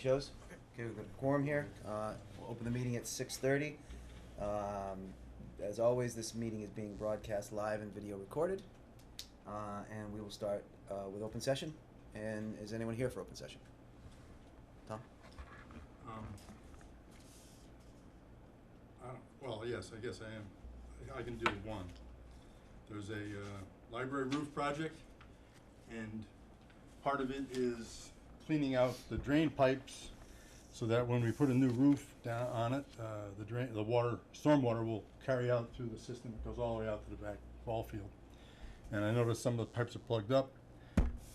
shows. Okay, we've got a quorum here. We'll open the meeting at 6:30. As always, this meeting is being broadcast live and video recorded. And we will start with open session. And is anyone here for open session? Tom? Well, yes, I guess I am. I can do one. There's a library roof project, and part of it is cleaning out the drain pipes so that when we put a new roof down on it, the stormwater will carry out through the system. It goes all the way out to the back ball field. And I noticed some of the pipes are plugged up.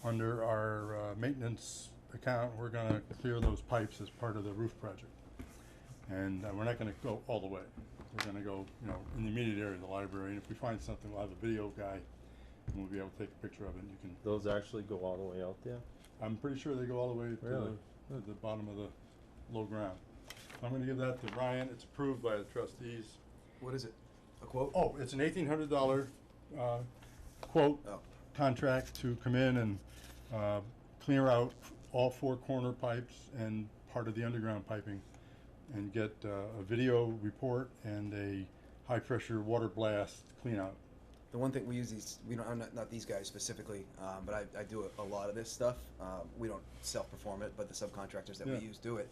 Under our maintenance account, we're gonna clear those pipes as part of the roof project. And we're not gonna go all the way. We're gonna go, in the immediate area of the library, and if we find something, we'll have a video guy, and we'll be able to take a picture of it, and you can... Those actually go all the way out there? I'm pretty sure they go all the way to the bottom of the low ground. I'm gonna give that to Ryan. It's approved by the trustees. What is it? A quote? Oh, it's an $1,800 quote contract to come in and clear out all four corner pipes and part of the underground piping, and get a video report and a high pressure water blast clean out. The one thing we use these, I'm not these guys specifically, but I do a lot of this stuff. We don't self-perform it, but the subcontractors that we use do it.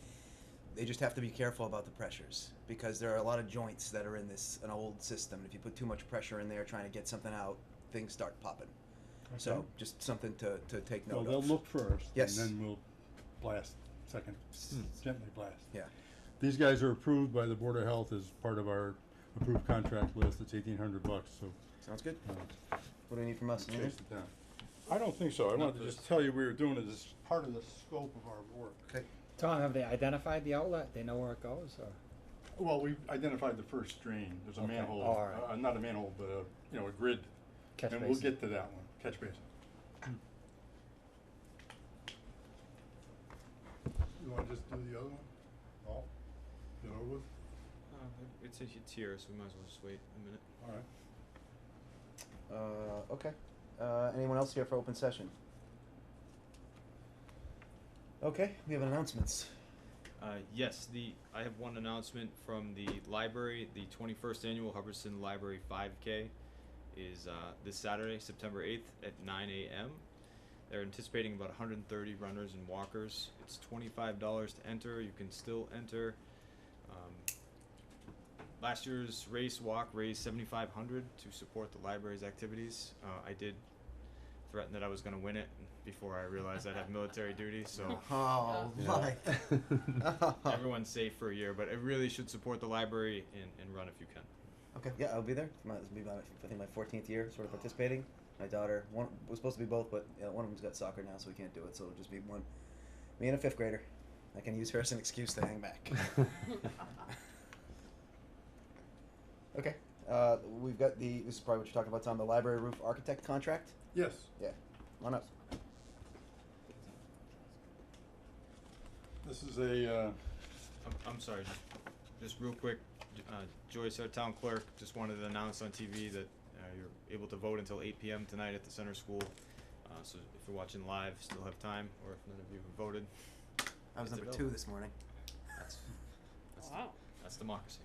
They just have to be careful about the pressures, because there are a lot of joints that are in an old system. If you put too much pressure in there trying to get something out, things start popping. Okay. So just something to take note of. Well, they'll look first, yes, and then we'll blast second, gently blast. Yeah. These guys are approved by the Board of Health as part of our approved contract list. It's $1,800, so. Sounds good. What do you need from us? Chase it down. I don't think so. I wanted to just tell you we were doing it as part of the scope of our work. Okay. Tom, have they identified the outlet? They know where it goes, or? Well, we identified the first drain. There's a manhole, all right. Not a manhole, but a grid. Catch and basin. We'll get to that one. Catch basin. You want to just do the other one? All? Get over with? It's here, so we might as well just wait a minute. All right. Okay. Anyone else here for open session? Okay, we have announcements. Yes, I have one announcement from the library. The 21st annual Hubbardston Library 5K is this Saturday, September 8th at 9 a.m. They're anticipating about 130 runners and walkers. It's $25 to enter. You can still enter. Last year's race walk raised $7,500 to support the library's activities. I did threaten that I was going to win it before I realized I'd have military duty, so my. Everyone's safe for a year, but it really should support the library and run if you can. Okay, yeah, I'll be there. This will be I think my 14th year sort of participating. My daughter, one was supposed to be both, but one of them's got soccer now, so we can't do it. So it'll just be one. Me and a 5th grader. I can use her as an excuse to hang back. Okay, we've got this is probably what you're talking about, Tom, the library roof architect contract? Yes. Yeah, come on up. This is a... I'm sorry, just real quick, Joyce, our town clerk, just wanted to announce on TV that you're able to vote until 8 p.m. tonight at the center school. So if you're watching live, still have time, or if none of you have voted. I was number 2 this morning. That's democracy.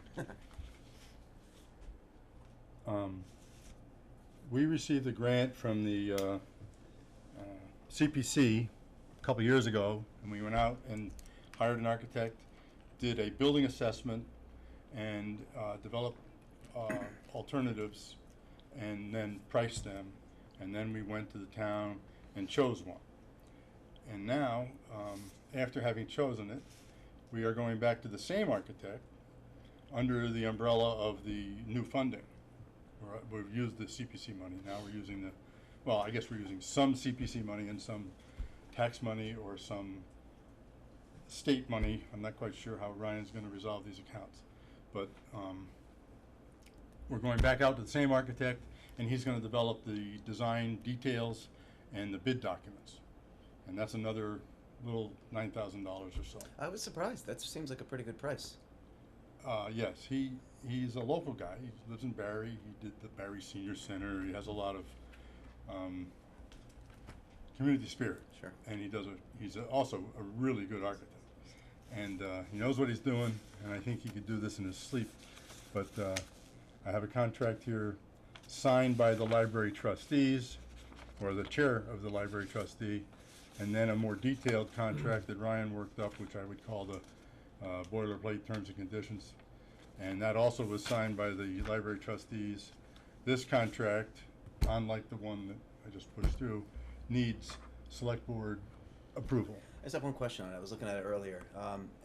We received a grant from the CPC a couple years ago, and we went out and hired an architect, did a building assessment, and developed alternatives, and then priced them, and then we went to the town and chose one. And now, after having chosen it, we are going back to the same architect under the umbrella of the new funding. We've used the CPC money. Now we're using I guess we're using some CPC money and some tax money or some state money. I'm not quite sure how Ryan's going to resolve these accounts. But we're going back out to the same architect, and he's going to develop the design details and the bid documents. And that's another little $9,000 or so. I was surprised. That seems like a pretty good price. Yes, he's a local guy. He lives in Barry. He did the Barry Senior Center. He has a lot of community spirit. Sure. And he's also a really good architect. and he knows what he's doing, and I think he could do this in his sleep. But I have a contract here signed by the library trustees, or the chair of the library trustee, and then a more detailed contract that Ryan worked up, which I would call the boilerplate terms and conditions. And that also was signed by the library trustees. This contract, unlike the one that I just pushed through, needs select board approval. I just have one question on it. I was looking at it earlier,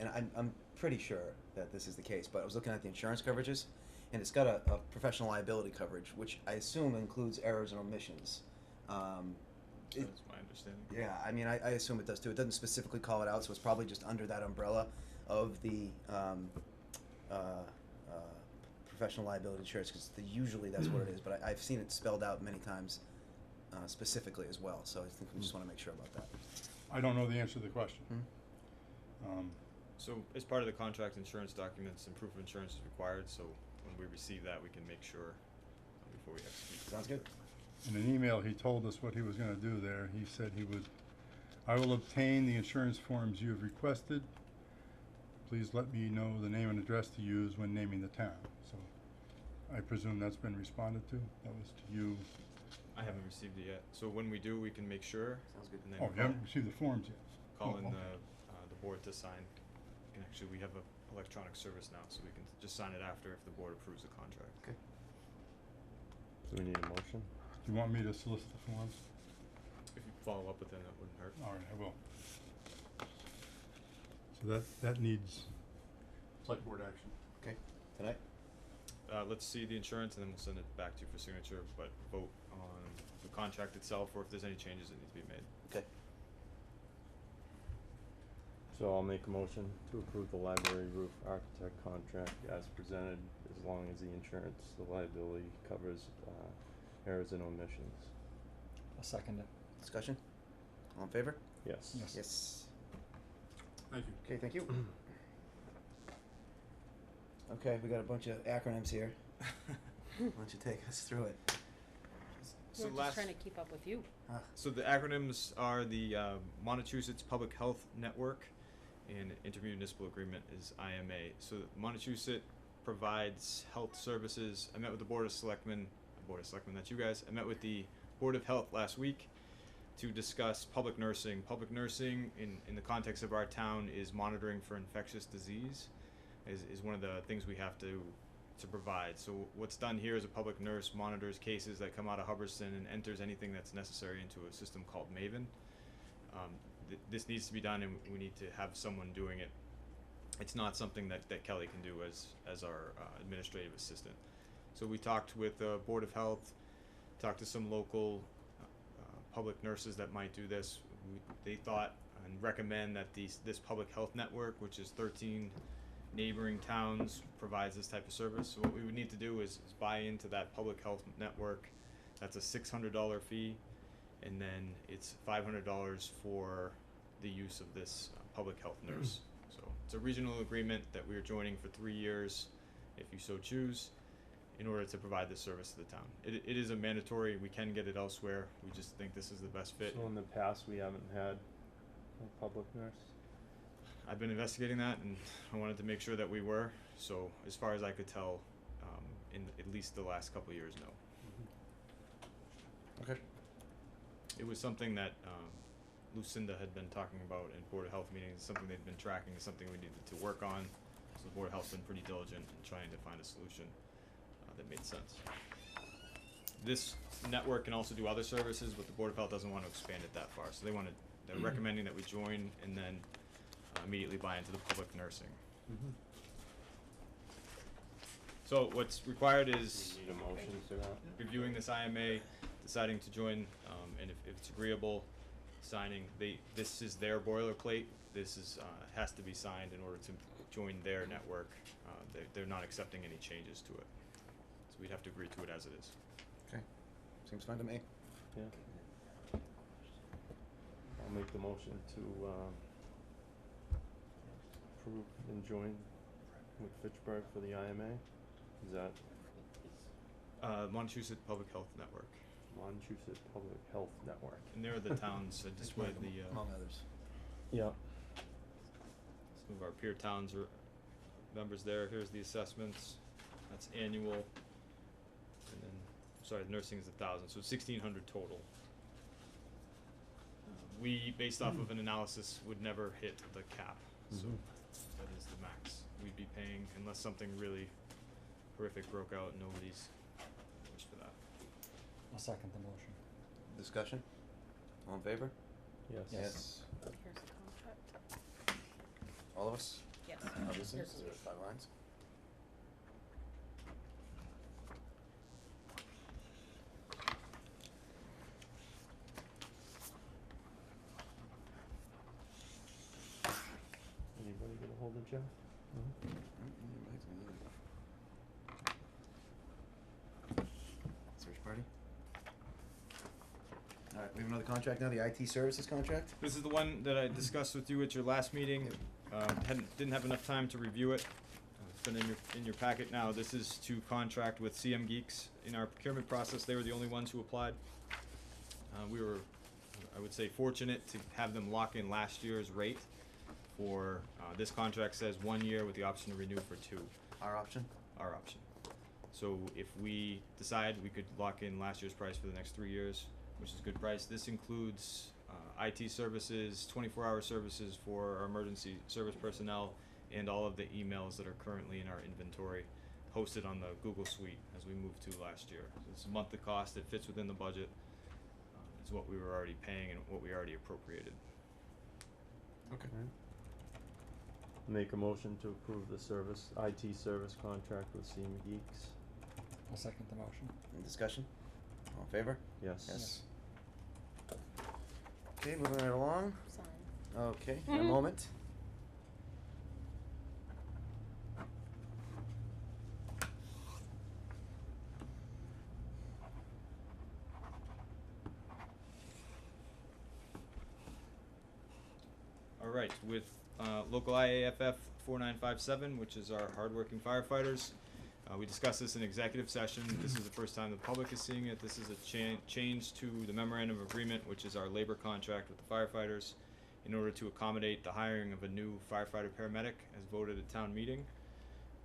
and I'm pretty sure that this is the case, but I was looking at the insurance coverages, and it's got a professional liability coverage, which I assume includes errors and omissions. That's my understanding. Yeah, I mean, I assume it does too. It doesn't specifically call it out, so it's probably just under that umbrella of the professional liability insurance, because usually that's what it is. But I've seen it spelled out many times specifically as well. So I think we just want to make sure about that. I don't know the answer to the question. So as part of the contract, insurance documents and proof of insurance is required, so when we receive that, we can make sure before we execute. Sounds good. In an email, he told us what he was gonna do there. He said he would, I will obtain the insurance forms you have requested. Please let me know the name and address to use when naming the town. So I presume that's been responded to? That was to you? I haven't received it yet, so when we do, we can make sure. Sounds good. And then Oh, you haven't received the forms yet? call Oh, in okay. the board to sign. And actually, we have a electronic service now, so we can just sign it after if the board approves the contract. Okay. Do we need a motion? Do you want me to solicit the forms? If you follow up with them, that wouldn't hurt. All right, I will. So that needs select board action. Okay. Tonight. Let's see the insurance, and then we'll send it back to you for signature, but vote on the contract itself, or if there's any changes that need to be made. Okay. So I'll make a motion to approve the library roof architect contract as presented, as long as the insurance, the liability covers errors and omissions. I'll second it. Discussion. All in favor? Yes. Yes. Yes. Thank you. Okay. Thank you. Okay, we got a bunch of acronyms here. Why don't you take us through it? So We're just trying to keep up with you. So the acronyms are the Massachusetts Public Health Network, and intermunicipal agreement is IMA. So Massachusetts provides health services. I met with the Board of Selectmen, that's you guys. I met with the Board of Health last week to discuss public nursing. Public nursing in the context of our town is monitoring for infectious disease, is one of the things we have to provide. So what's done here is a public nurse monitors cases that come out of Hubbardston and enters anything that's necessary into a system called Maven. This needs to be done, and we need to have someone doing it. It's not something that Kelly can do as our administrative assistant. So we talked with the Board of Health, talked to some local public nurses that might do this. They thought and recommend that this public health network, which is 13 neighboring towns, provides this type of service. So what we would need to do is buy into that public health network. That's a $600 fee, and then it's $500 for the use of this public health nurse. So it's a regional agreement that we are joining for 3 years, if you so choose, in order to provide this service to the town. It is a mandatory. We can get it elsewhere. We just think this is the best fit. So in the past, we haven't had a public nurse? I've been investigating that, and I wanted to make sure that we were. So as far as I could tell, in at least the last couple of years, no. Okay. It was something that Lucinda had been talking about in Board of Health meetings, something they'd been tracking, something we needed to work on. So the Board of Health's been pretty diligent in trying to find a solution that made sense. This network can also do other services, but the Board of Health doesn't want to expand it that far. So they're recommending that we join and then immediately buy into the public nursing. So what's required is We need a motion for that? reviewing this IMA, deciding to join, and if it's agreeable, signing. This is their boilerplate. This is has to be signed in order to join their network. They're not accepting any changes to it, so we'd have to agree to it as it is. Okay. Seems fine to me. Yeah. I'll make the motion to approve and join with Fitchburg for the IMA. Is that Massachusetts Public Health Network, Massachusetts Public Health Network? and there are the towns. I displayed the. Among others. Yeah. some of our peer towns are members there. Here's the assessments. That's annual. And then, sorry, the nursing is 1,000, so 1,600 total. We, based off of an analysis, would never hit the cap, so Mhm. that is the max we'd be paying unless something really horrific broke out and nobody's wished for that. I'll second the motion. Discussion? All in favor? Yes. Yes. Here's the contract. All of us? Yes. Obviously, Here's so the- there's 5 lines. Anybody get a hold of Jeff? No? Search party. Alright, we have another contract now, the IT services contract. This is the one that I discussed with you at your last meeting. Didn't have enough time to review it. It's been in your packet now. This is to contract with CM Geeks. In our procurement process, they were the only ones who applied. We were, I would say, fortunate to have them lock in last year's rate for, this contract says 1 year with the option to renew for 2. Our option? Our option. So if we decide, we could lock in last year's price for the next 3 years, which is a good price. This includes IT services, 24-hour services for our emergency service personnel, and all of the emails that are currently in our inventory, hosted on the Google Suite as we moved to last year. So it's a monthly cost. It fits within the budget. It's what we were already paying and what we already appropriated. Okay. Alright. Make a motion to approve the IT service contract with CM Geeks. I'll second the motion. Any discussion? All in favor? Yes. Yes. Okay, moving right along. Sign. Okay, in a moment. All right, with local IAFF 4957, which is our hardworking firefighters. We discussed this in executive session. This is the first time the public is seeing it. This is a change to the memorandum of agreement, which is our labor contract with the firefighters, in order to accommodate the hiring of a new firefighter paramedic as voted at town meeting.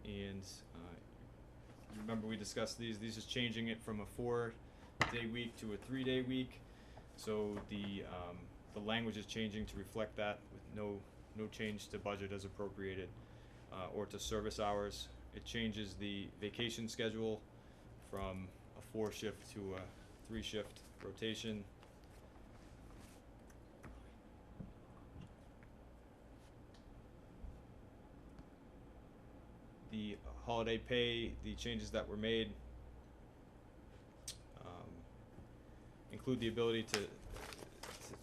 And remember we discussed these. These is changing it from a 4-day week to a 3-day week. So the language is changing to reflect that, with no change to budget as appropriated, or to service hours. It changes the vacation schedule from a 4-shift to a 3-shift rotation. The holiday pay, the changes that were made include the ability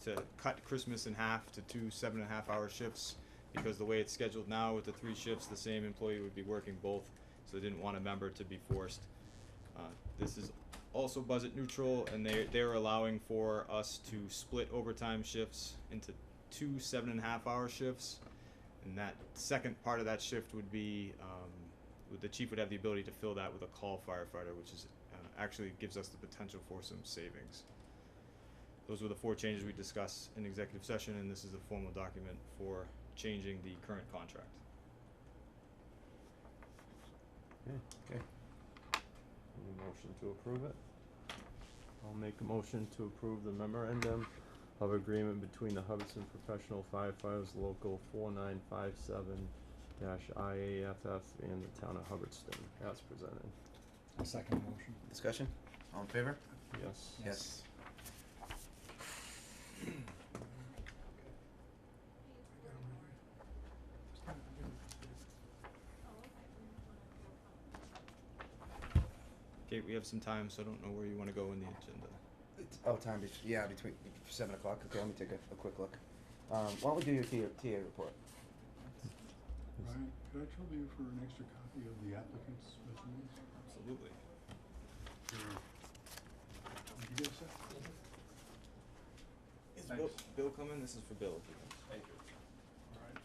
to cut Christmas in half to 2 7.5-hour shifts, because the way it's scheduled now with the 3 shifts, the same employee would be working both, so they didn't want a member to be forced. This is also budget neutral, and they're allowing for us to split overtime shifts into 2 7.5-hour shifts, and that second part of that shift would be, the chief would have the ability to fill that with a call firefighter, which is actually gives us the potential for some savings. Those were the 4 changes we discussed in executive session, and this is a formal document for changing the current contract. Okay. Okay. Any motion to approve it? I'll make a motion to approve the memorandum of agreement between the Hubbardston Professional Firefighters Local 4957-IAFF and the town of Hubbardston, as presented. I'll second the motion. Discussion? All in favor? Yes. Yes. Okay, we have some time, so I don't know where you want to go in the agenda. Time, between 7 o'clock. Okay, let me take a quick look. Why don't we do your TA report? Ryan, could I trouble you for an extra copy of the applicant's resumes? Absolutely. Did you get a set? Is Thanks. Bill coming? This is for Bill. Thank you. All right.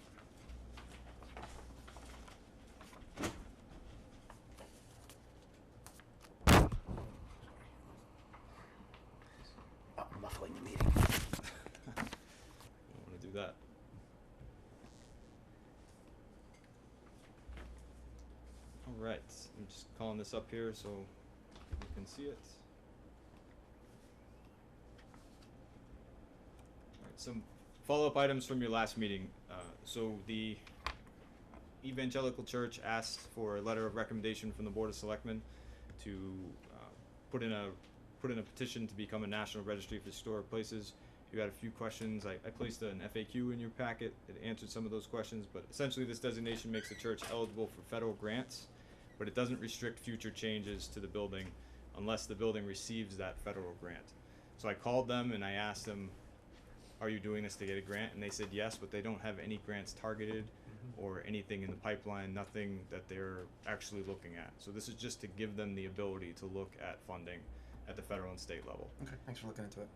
Oh, I'm muffling the meeting. You don't want to do that. Alright, I'm just calling this up here so you can see it. Alright, some follow-up items from your last meeting. So the Evangelical Church asked for a letter of recommendation from the Board of Selectmen to put in a petition to become a National Registry of Historic Places. You had a few questions. I placed an FAQ in your packet that answered some of those questions, but essentially this designation makes the church eligible for federal grants, but it doesn't restrict future changes to the building unless the building receives that federal grant. So I called them and I asked them, are you doing this to get a grant? And they said yes, but they don't have any grants targeted or anything in the pipeline, nothing that they're actually looking at. So this is just to give them the ability to look at funding at the federal and state level. Okay, thanks for looking into it.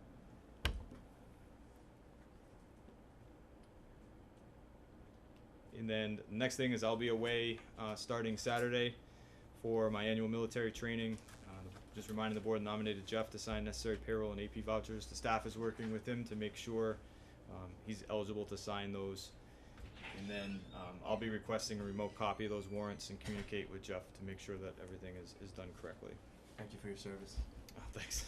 And then the next thing is I'll be away starting Saturday for my annual military training. Just reminding the board nominated Jeff to sign necessary payroll and AP vouchers. The staff is working with him to make sure he's eligible to sign those. And then I'll be requesting a remote copy of those warrants and communicate with Jeff to make sure that everything is done correctly. Thank you for your service. Oh, thanks.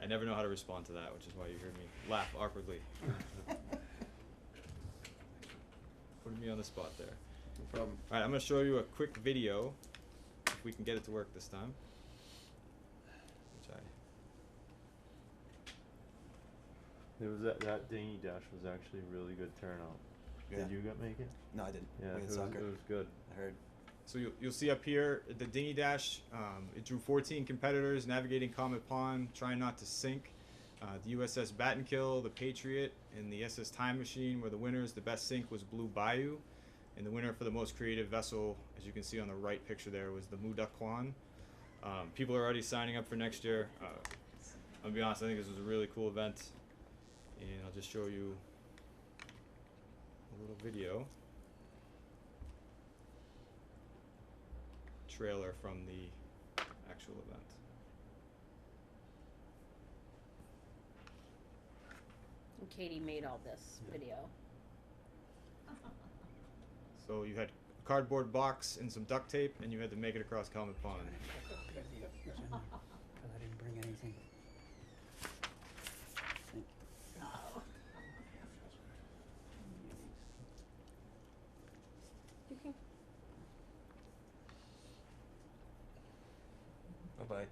I never know how to respond to that, which is why you heard me laugh awkwardly. Putting me on the spot there. No problem. Alright, I'm gonna show you a quick video, if we can get it to work this time. Which There was that dinghy dash was actually a really good turnout. Yeah. Did you make it? No, I didn't. Yeah, We it had was, soccer. it was good. I heard. So you'll see up here, the dinghy dash, it drew 14 competitors navigating Comet Pond, trying not to sink. The USS Battenkill, the Patriot, and the SS Time Machine were the winners. The best sink was Blue Bayou. And the winner for the most creative vessel, as you can see on the right picture there, was the Muda Kwan. People are already signing up for next year. I'll be honest, I think this was a really cool event. And I'll just show you a little video. Trailer from the actual event. And Katie made all this video. So you had a cardboard box and some duct tape, and you had to make it across Comet Pond. Because I didn't bring anything. You can. Bye-bye.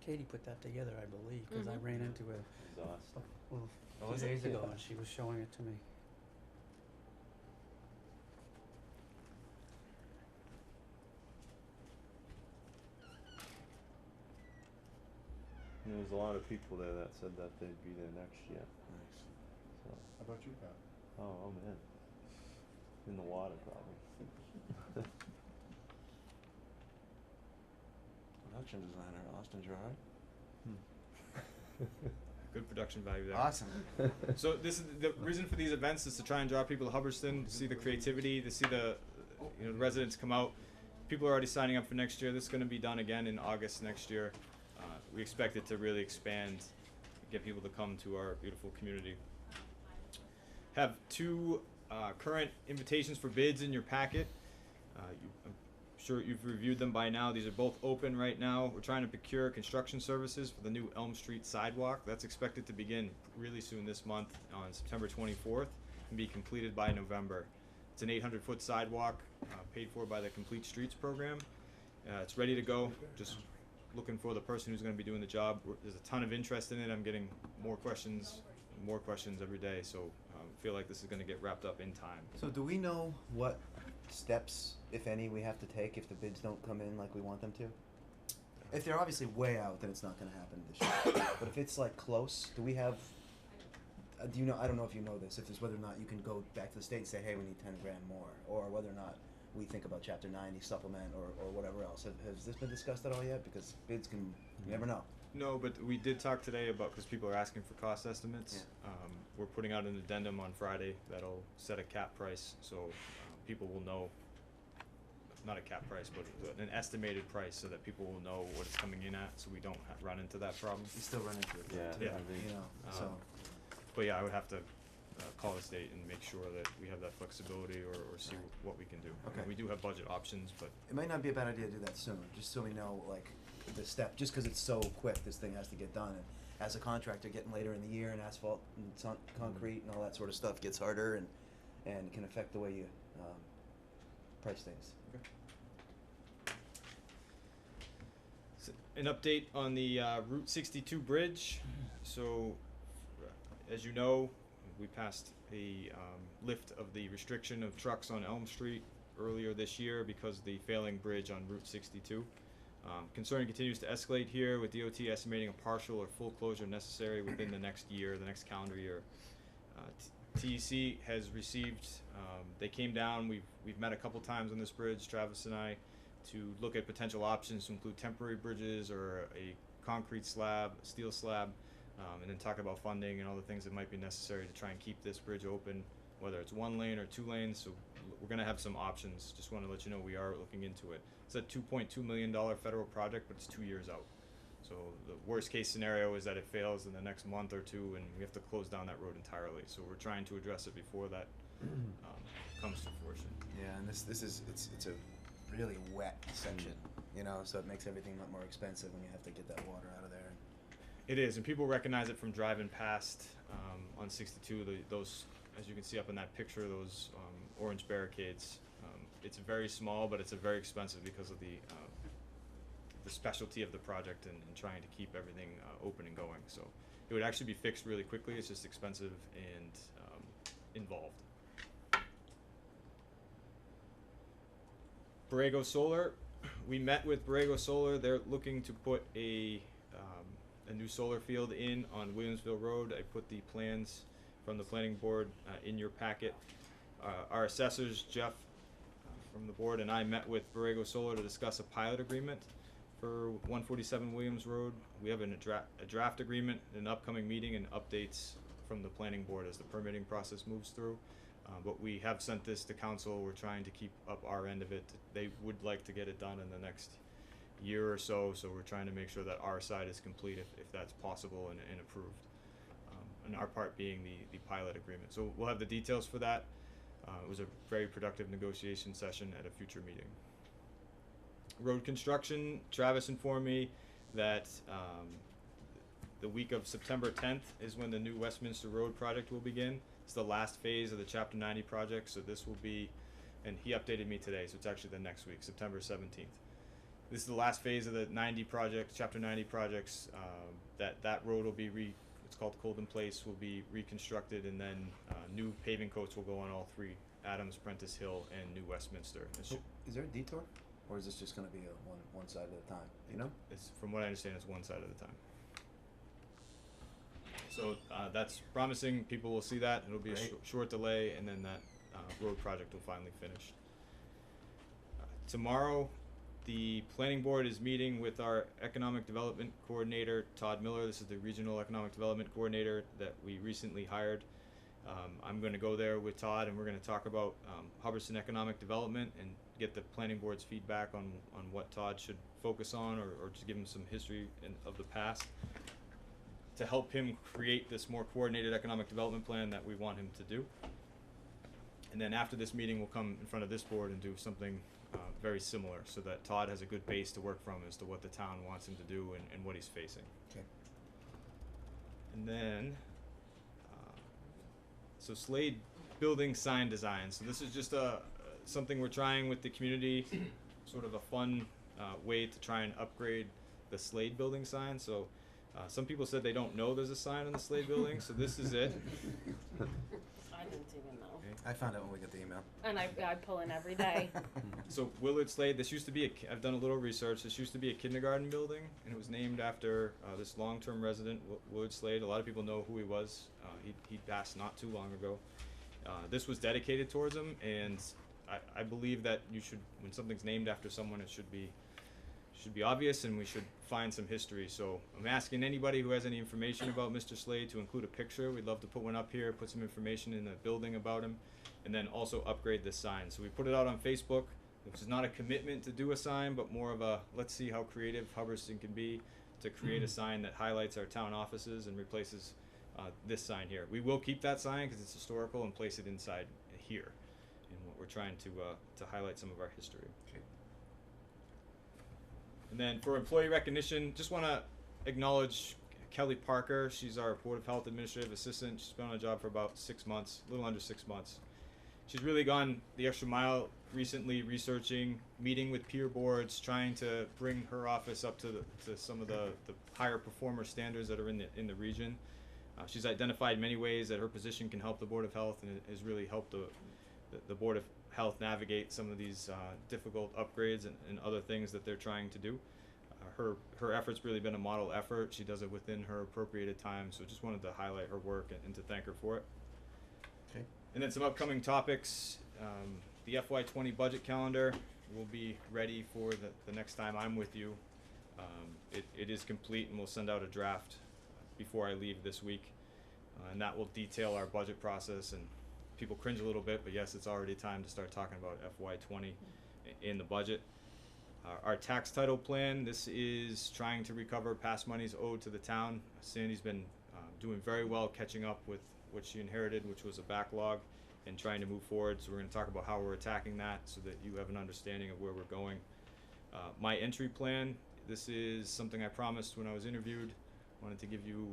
Katie put that together, I believe, because I ran into her Exhausting. well, Oh, 2 is it? days ago, and she was showing it to me. And there was a lot of people there that said that they'd be there next year. Nice. So, How about you, Pat? oh man, in the water probably. Production designer, Austin Gerard. Good production value there. Awesome. So this is the reason for these events is to try and draw people to Hubbardston, to see the creativity, to see the the residents come out. People are already signing up for next year. This is going to be done again in August next year. We expect it to really expand, get people to come to our beautiful community. Have two current invitations for bids in your packet. I'm sure you've reviewed them by now. These are both open right now. We're trying to procure construction services for the new Elm Street sidewalk. That's expected to begin really soon this month on September 24th and be completed by November. It's an 800-foot sidewalk paid for by the Complete Streets program. It's ready to go. Just looking for the person who's going to be doing the job. There's a ton of interest in it. I'm getting more questions every day. So feel like this is going to get wrapped up in time. So do we know what steps, if any, we have to take if the bids don't come in like we want them to? If they're obviously way out, then it's not going to happen this year. But if it's like close, do we have? Do you know? I don't know if you know this. If it's whether or not you can go back to the state and say, "Hey, we need 10 grand more," or whether or not we think about Chapter 90 supplement or whatever else. Has this been discussed at all yet? Because bids can, you never know. No, but we did talk today about, because people are asking for cost estimates. We're putting out an addendum on Friday that'll set a cap price, so people will know, not a cap price, but an estimated price, so that people will know what it's coming in at, so we don't run into that problem. You still run into it. Yeah, too, I think- you know. So But yeah, I would have to call the state and make sure that we have that flexibility or see Right. what we can do. Okay. We do have budget options, but It might not be a bad idea to do that soon, just so we know, like, the step, just because it's so quick, this thing has to get done. And as a contractor, getting later in the year and asphalt and concrete and all that sort of stuff gets harder and can affect the way you price things. An update on the Route 62 bridge. So, as you know, we passed a lift of the restriction of trucks on Elm Street earlier this year because of the failing bridge on Route 62. Concern continues to escalate here, with DOT estimating a partial or full closure necessary within the next year, the next calendar year. TEC has received, they came down, we've met a couple times on this bridge, Travis and I, to look at potential options to include temporary bridges or a concrete slab, steel slab, and then talk about funding and all the things that might be necessary to try and keep this bridge open, whether it's 1 lane or 2 lanes. So we're gonna have some options. Just wanna let you know we are looking into it. It's a $2.2 million federal project, but it's 2 years out. So the worst case scenario is that it fails in the next month or two and we have to close down that road entirely. So we're trying to address it before that comes to fruition. Yeah, and it's a really wet section, you know, so it makes everything a lot more expensive when you have to get that water out of there. It is, and people recognize it from driving past on 62. Those, as you can see up in that picture, those orange barricades. It's very small, but it's a very expensive because of the specialty of the project and trying to keep everything open and going. So it would actually be fixed really quickly. It's just expensive and involved. Borrego Solar, we met with Borrego Solar. They're looking to put a new solar field in on Williamsville Road. I put the plans from the planning board in your packet. Our assessors, Jeff from the board, and I met with Borrego Solar to discuss a pilot agreement for 147 Williams Road. We have a draft agreement, an upcoming meeting, and updates from the planning board as the permitting process moves through. But we have sent this to council. We're trying to keep up our end of it. They would like to get it done in the next year or so, so we're trying to make sure that our side is complete if that's possible and approved. And our part being the pilot agreement. So we'll have the details for that. It was a very productive negotiation session at a future meeting. Road construction, Travis informed me that the week of September 10th is when the new Westminster Road project will begin. It's the last phase of the Chapter 90 project, so this will be, and he updated me today, so it's actually the next week, September 17th. This is the last phase of the 90 project, Chapter 90 projects. That road will be it's called Cold in Place, will be reconstructed, and then new paving coats will go on all three, Adams, Prentice Hill, and New Westminster. Is there a detour, or is this just going to be one side at a time? Do you know? It's, from what I understand, it's one side at a time. So that's promising. People will see that. It'll be a short delay, and then that road project will finally finish. Tomorrow, the planning board is meeting with our economic development coordinator, Todd Miller. This is the regional economic development coordinator that we recently hired. I'm going to go there with Todd, and we're going to talk about Hubbardston economic development and get the planning board's feedback on what Todd should focus on, or just give him some history of the past to help him create this more coordinated economic development plan that we want him to do. And then after this meeting, we'll come in front of this board and do something very similar, so that Todd has a good base to work from as to what the town wants him to do and what he's facing. Okay. And then, so Slade building sign design. So this is just something we're trying with the community, sort of a fun way to try and upgrade the Slade building sign. So some people said they don't know there's a sign on the Slade building, so this is it. I didn't even know. Okay. I found out when we got the email. And I pull in every day. So Willard Slade, this used to be I've done a little research, this used to be a kindergarten building, and it was named after this long-term resident, Willard Slade. A lot of people know who he was. He passed not too long ago. This was dedicated towards him, and I believe that you should, when something's named after someone, it should be obvious, and we should find some history. So I'm asking anybody who has any information about Mr. Slade to include a picture. We'd love to put one up here, put some information in the building about him, and then also upgrade this sign. So we put it out on Facebook, which is not a commitment to do a sign, but more of a let's see how creative Hubbardston can be to create a sign that highlights our town offices and replaces this sign here. We will keep that sign because it's historical and place it inside here. And what we're trying to highlight some of our history. Okay. And then for employee recognition, just want to acknowledge Kelly Parker. She's our Board of Health Administrative Assistant. She's been on the job for about 6 months, a little under 6 months. She's really gone the extra mile recently, researching, meeting with peer boards, trying to bring her office up to some of the higher performer standards that are in the region. She's identified many ways that her position can help the Board of Health, and it has really helped the Board of Health navigate some of these difficult upgrades and other things that they're trying to do. Her effort's really been a model effort. She does it within her appropriated time, so just wanted to highlight her work and to thank her for it. Okay. And then some upcoming topics. The FY20 budget calendar will be ready for the next time I'm with you. It is complete, and we'll send out a draft before I leave this week. And that will detail our budget process, and people cringe a little bit, but yes, it's already time to start talking about FY20 in the budget. Our tax title plan, this is trying to recover past monies owed to the town. Sandy's been doing very well catching up with what she inherited, which was a backlog, and trying to move forward. So we're going to talk about how we're attacking that so that you have an understanding of where we're going. My entry plan, this is something I promised when I was interviewed. Wanted to give you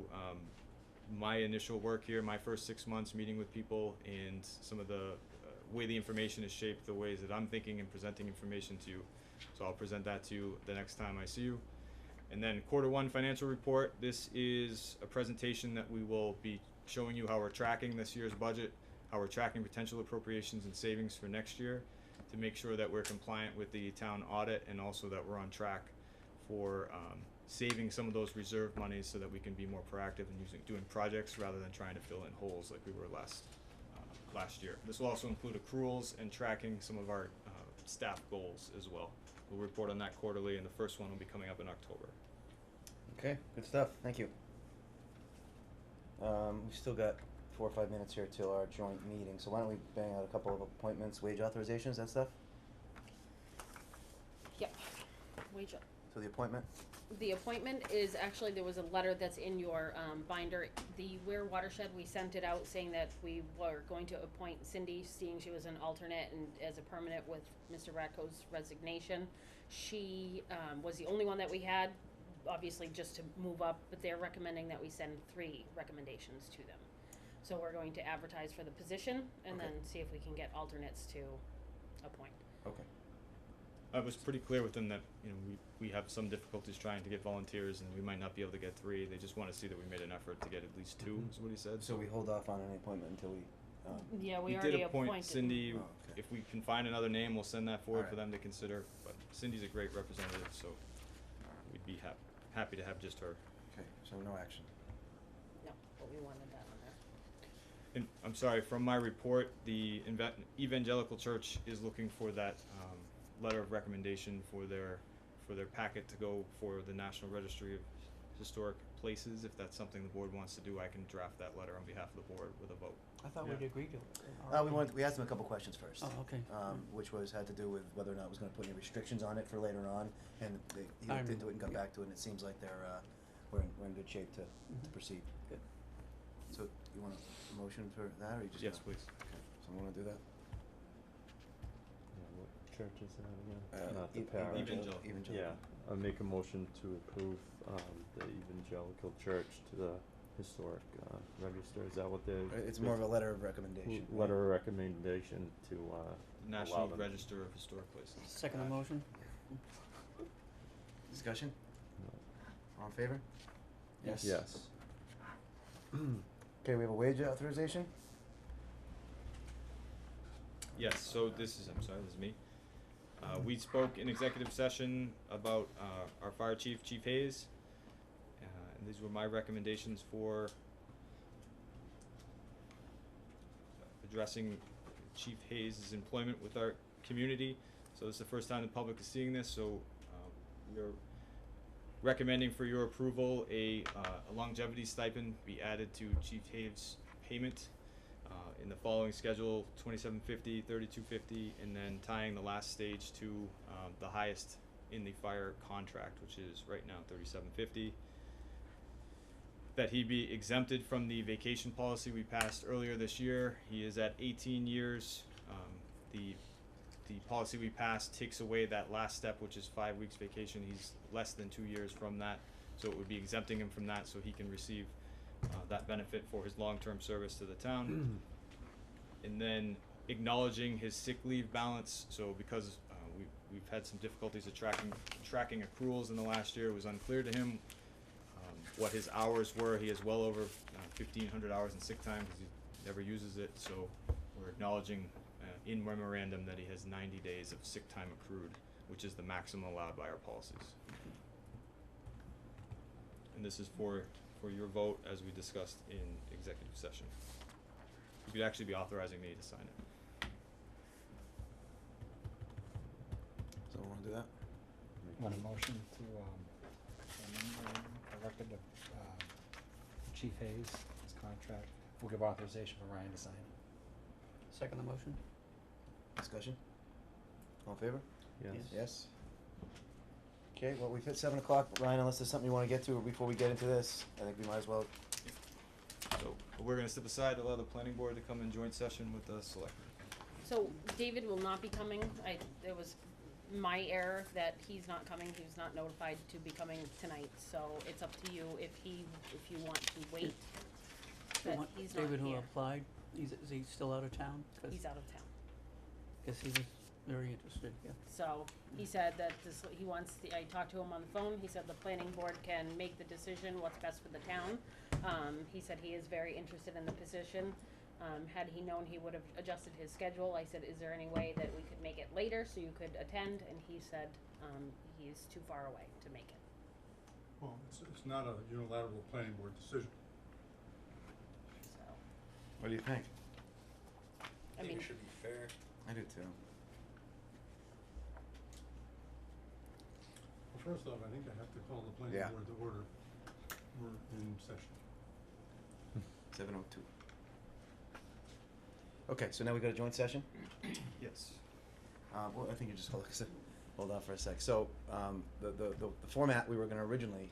my initial work here, my first 6 months meeting with people, and some of the way the information is shaped, the ways that I'm thinking and presenting information to you. So I'll present that to you the next time I see you. And then Q1 financial report. This is a presentation that we will be showing you how we're tracking this year's budget, how we're tracking potential appropriations and savings for next year to make sure that we're compliant with the town audit, and also that we're on track for saving some of those reserve monies so that we can be more proactive in doing projects rather than trying to fill in holes like we were last year. This will also include accruals and tracking some of our staff goals as well. We'll report on that quarterly, and the first one will be coming up in October. Okay, good stuff. Thank you. We've still got 4 or 5 minutes here till our joint meeting, so why don't we bang out a couple of appointments, wage authorizations, that stuff? Yep. Wage up. So the appointment? The appointment is actually, there was a letter that's in your binder. The Ware Watershed, we sent it out saying that we were going to appoint Cindy, seeing she was an alternate and as a permanent with Mr. Ratco's resignation. She was the only one that we had, obviously just to move up, but they're recommending that we send 3 recommendations to them. So we're going to advertise for the position and Okay. then see if we can get alternates to appoint. Okay. I was pretty clear with them that, you know, we have some difficulties trying to get volunteers, and we might not be able to get 3. They just want to see that we made an effort to get at least 2, is what he said. So we hold off on any appointment until we, Yeah, we We already did appoint appointed. Cindy. Oh, okay. If we can find another name, we'll send that forward for Alright. them to consider. But Cindy's a great representative, so we'd be happy to have just her. okay, so no action. No, but we wanted that on there. And I'm sorry, from my report, the Evangelical Church is looking for that letter of recommendation for their packet to go for the National Registry of Historic Places. If that's something the board wants to do, I can draft that letter on behalf of the board with a vote. I thought Yeah. we'd agreed to it. We asked them a couple questions first. Oh, okay. Which had to do with whether or not it was gonna put any restrictions on it for later on, and he I looked into it and got remember, yeah. back to it, and it seems like we're in good shape to Mhm. proceed. Good. So, you want a motion for that, or you just? Yes, wanna- please. Okay, someone wanna do that? Yeah, what church is that again? Not the E- parish. Evangelical. Evangelical. Yeah, I make a motion to approve the Evangelical Church to the historic register. Is that what they're? It's more of a letter of recommendation. right? Letter of recommendation to National allow them. Register of Historic Places. Second motion? Discussion? No. All in favor? Yes. Yes. Okay, we have a wage authorization? Yes, so this is me. We spoke in executive session about our fire chief, Chief Hayes. And these were my recommendations for addressing Chief Hayes' employment with our community. So this is the first time the public is seeing this, so we're recommending for your approval a longevity stipend be added to Chief Hayes' payment in the following schedule: $27.50, $32.50, and then tying the last stage to the highest in the fire contract, which is right now $37.50. that he be exempted from the vacation policy we passed earlier this year. He is at 18 years. The policy we passed takes away that last step, which is 5 weeks vacation. He's less than 2 years from that, so it would be exempting him from that, so he can receive that benefit for his long-term service to the town. And then acknowledging his sick leave balance. So because we've had some difficulties at tracking accruals in the last year, it was unclear to him what his hours were. He has well over 1,500 hours in sick time because he never uses it. So we're acknowledging in memorandum that he has 90 days of sick time accrued, which is the maximum allowed by our policies. And this is for your vote as we discussed in executive session. You could actually be authorizing me to sign it. So we wanna do that? Want a motion to, amend the record of, Chief Hayes, his contract, we'll give authorization for Ryan to sign it. Second the motion? Discussion? All in favor? Yes. Yes. Okay, well, we've hit 7 o'clock, Ryan, unless there's something you wanna get to before we get into this, I think we might as well. So we're gonna step aside to allow the planning board to come in joint session with the selectmen. So David will not be coming. It was my error that he's not coming. He was not notified to be coming tonight, so it's up to you if you want to wait. But he's not David who here. applied, is he still out of town? He's out of town. Cause he was very interested, yeah. So he said that I talked to him on the phone, he said the planning board can make the decision what's best for the town. He said he is very interested in the position. Had he known, he would have adjusted his schedule. I said, is there any way that we could make it later so you could attend? And he said, he's too far away to make it. Well, it's not a unilateral planning board decision. So, What do you think? I mean, it should be fair. I do too. Well, first off, I think I have to call the planning Yeah. board to order. We're in session. 7:02. Okay, so now we got a joint session? Yes. Well, I think you just hold on for a sec. So, the format we were gonna originally,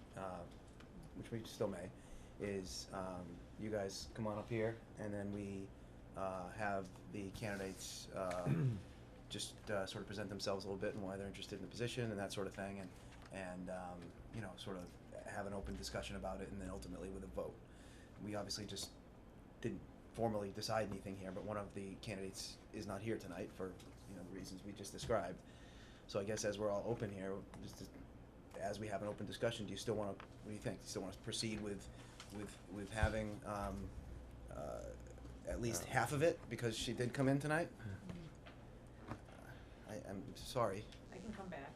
which we still may, is, you guys come on up here, and then we, have the candidates, just, sort of present themselves a little bit and why they're interested in the position and that sort of thing, and, you know, sort of have an open discussion about it, and then ultimately with a vote. We obviously just didn't formally decide anything here, but one of the candidates is not here tonight for, you know, the reasons we just described. So I guess as we're all open here, as we have an open discussion, do you still wanna, what do you think? Do you still wanna proceed with having, at least half of it, because she did come in tonight? I'm sorry. I can come back.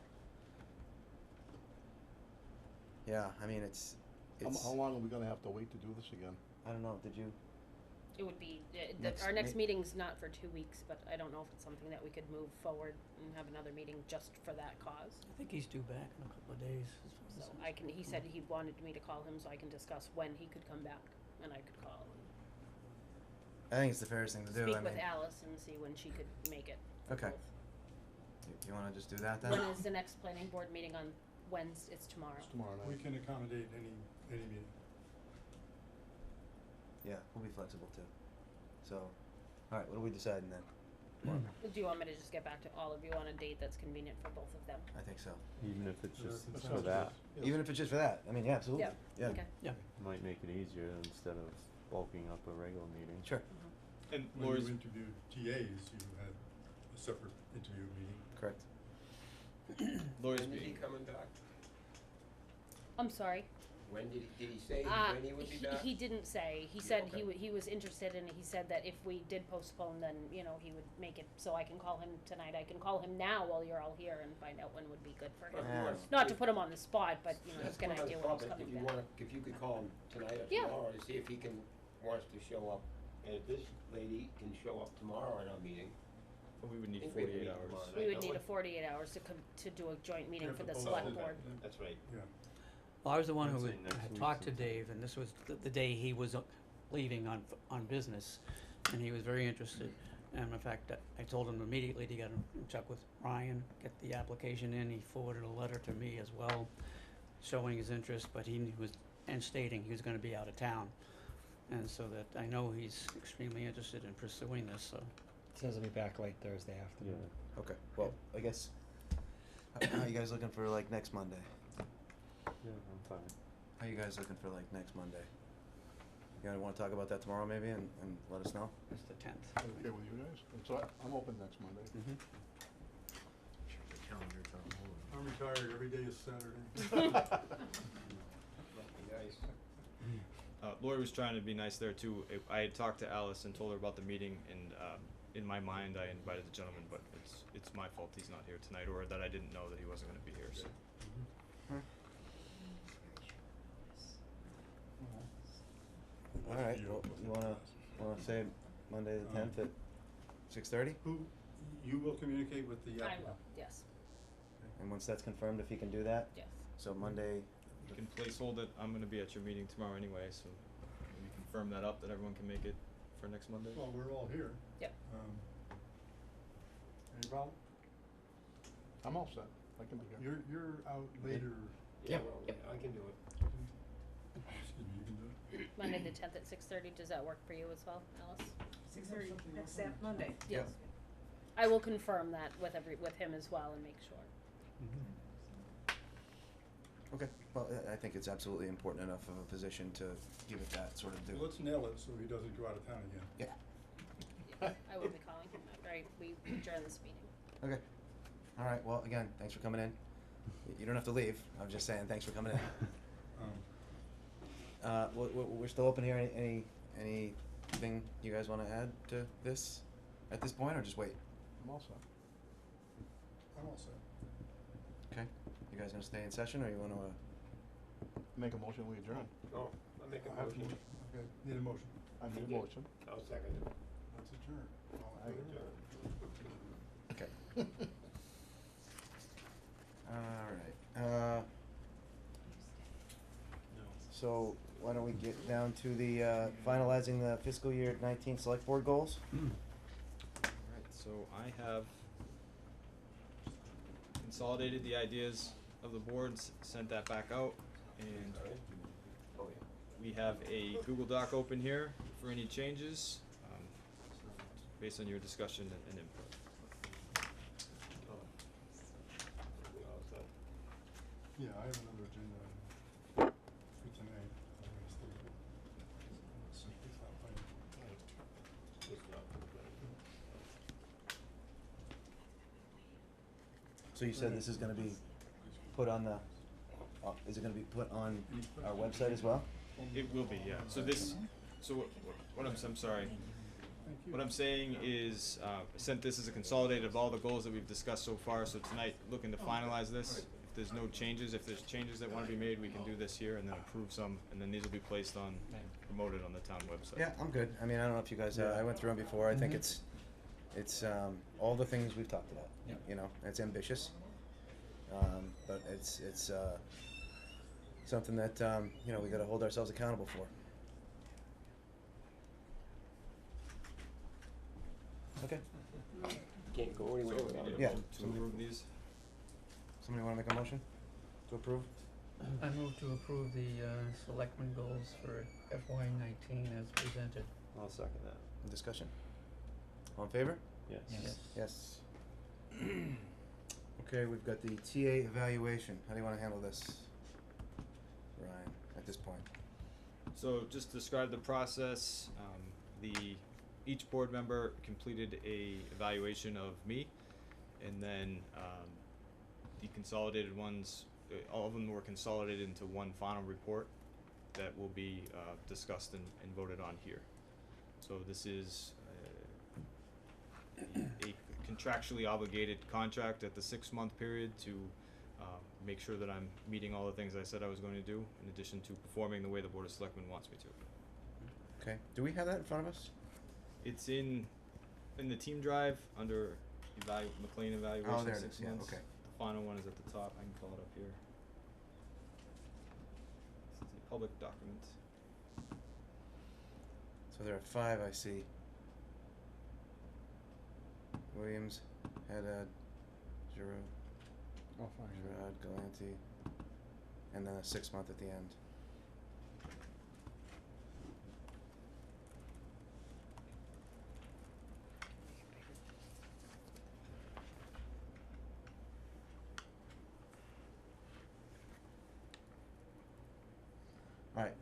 Yeah, I mean, it's, How long are we gonna have to wait to do this again? I don't know, did you? it would be, Next our next meeting's not for 2 weeks, but I don't know if it's something that we could move forward and have another meeting just for that cause. I think he's due back in a couple of days. So he said he wanted me to call him so I can discuss when he could come back, and I could call and I think it's the fairest thing to do, I speak mean. with Alice and see when she could make it. for Okay. both. You wanna just do that then? When is the next planning board meeting on Wednesday? It's tomorrow. It's tomorrow We night. can accommodate any meeting. Yeah, we'll be flexible too. So, alright, what are we deciding then? Do you want me to just get back to all of you on a date that's convenient for both of them? I think so. Even if it's Yeah, just that for sounds that, good. Even if it's just for that, I mean, yeah, absolutely. Yeah. Okay. Yeah, might make it easier instead of bulking up a regular meeting. Sure, And When Lori's, you interviewed TAs, you had a separate interview meeting. correct. Lori's When is he being, coming back? I'm sorry. When did he say when he would be back? He didn't say. He said Okay. he was interested, and he said that if we did postpone, then, you know, he would make it, so I can call him tonight. I can call him now while you're all here and find out when would be good for him. If you want- Not to put him on the spot, but, you know, Let's just get an put him idea on when the he's spot, but coming back. if you could call him tonight or Yeah. tomorrow to see if he wants to show up, and if this lady can show up tomorrow in our meeting. we would need I think we 48 need hours. tomorrow. We would I need know a 48 hours to do a joint meeting Yeah, for the for both select of them. board. That's right. Yeah. well, I was the one I'd who say next had week talked to sometime. Dave, and this was the day he was leaving on business, and he was very interested. And in fact, I told him immediately to get in check with Ryan, get the application in. He forwarded a letter to me as well, showing his interest, but he was and stating he was gonna be out of town. And so that, I know he's extremely interested in pursuing this, so. Says he'll be back late Thursday Yeah. afternoon. Okay, well, I guess, how you guys looking for like next Monday? Yeah, I'm fine. How you guys looking for like next Monday? You guys wanna talk about that tomorrow maybe and let us know? It's the 10th. Okay with you guys? So I'm open next Monday. Mm-hmm. I'm retired, every day is Saturday. Lucky guys. Lori was trying to be nice there too. I had talked to Alice and told her about the meeting, and in my mind, I invited the gentleman, but it's my fault he's not here tonight, or that I didn't know that he wasn't going to be here. So Alright, well, you wanna say Monday the 10th at 6:30? Who, you will communicate with the I applicant? will, yes, And once that's confirmed, if he can do that, yes. so Monday, you can placehold it. I'm going to be at your meeting tomorrow anyway, so maybe confirm that up that everyone can make it for next Monday. Well, we're all here. Yep. Any problem? I'm all set. I can be here. You're out later. Yeah, well, I can do it. Excuse me, you can do it? Monday the 10th at 6:30, does that work for you as well, Alice? 6:30 next Monday. Yes. I will confirm that with him as well and make sure. okay, well, I think it's absolutely important enough of a position to give it that sort of due. Let's nail it so he doesn't go out of town again. Yeah, I will be calling him after we adjourn this meeting. okay. Alright, well, again, thanks for coming in. You don't have to leave, I'm just saying, thanks for coming in. We're still open here, anything you guys wanna add to this at this point, or just wait? I'm all set. I'm all set. Okay, you guys gonna stay in session, or you wanna, Make a motion, we adjourn. Oh, I'll make a motion. Okay, need a motion. I need a motion. I'll second it. Let's adjourn. All in favor? okay. Alright, so why don't we get down to the, finalizing the fiscal year 19 select board goals? Alright, so I have consolidated the ideas of the boards, sent that back out, and Oh, yeah. we have a Google Doc open here for any changes, based on your discussion and input. We all set. Yeah, I have another agenda item for tonight. It's not final. It's not complete. So you said this is gonna be put on the, is it gonna be put on our website as well? It will be, yeah. So what I'm sorry. Thank you. What I'm saying is, sent this as a consolidated of all the goals that we've discussed so far, so tonight, looking to finalize this. If there's no changes, if there's changes that wanna be made, we can do this here and then approve some, and then these will be placed on, promoted on the town website. Yeah, I'm good. I mean, I don't know if you guys, I went through them before. I think it's all the things we've talked about. Yep. You know, it's ambitious. But it's something that, you know, we gotta hold ourselves accountable for. Okay. Can't go anywhere So, without we it. need a Yeah. vote to approve these. Somebody wanna make a motion to approve? I move to approve the selectmen goals for FY19 as presented. I'll second that. Discussion. All in favor? Yes. Yes. Yes. Okay, we've got the TA evaluation. How do you wanna handle this, Ryan, at this point? So just to describe the process, each board member completed a evaluation of me, and then, the consolidated ones, all of them were consolidated into one final report that will be, discussed and voted on here. So this is, a contractually obligated contract at the 6-month period to, make sure that I'm meeting all the things I said I was going to do, in addition to performing the way the Board of Selectmen wants me to. Okay, do we have that in front of us? It's in the team drive under McLean evaluation, Oh, there it 6 is, yeah, months. okay. The final one is at the top, I can call it up here. It's a public document. So there are 5 I see. Williams, Haddad, Giroux, I'll find it. Gerard, Galante, and then a 6-month at the end. All right.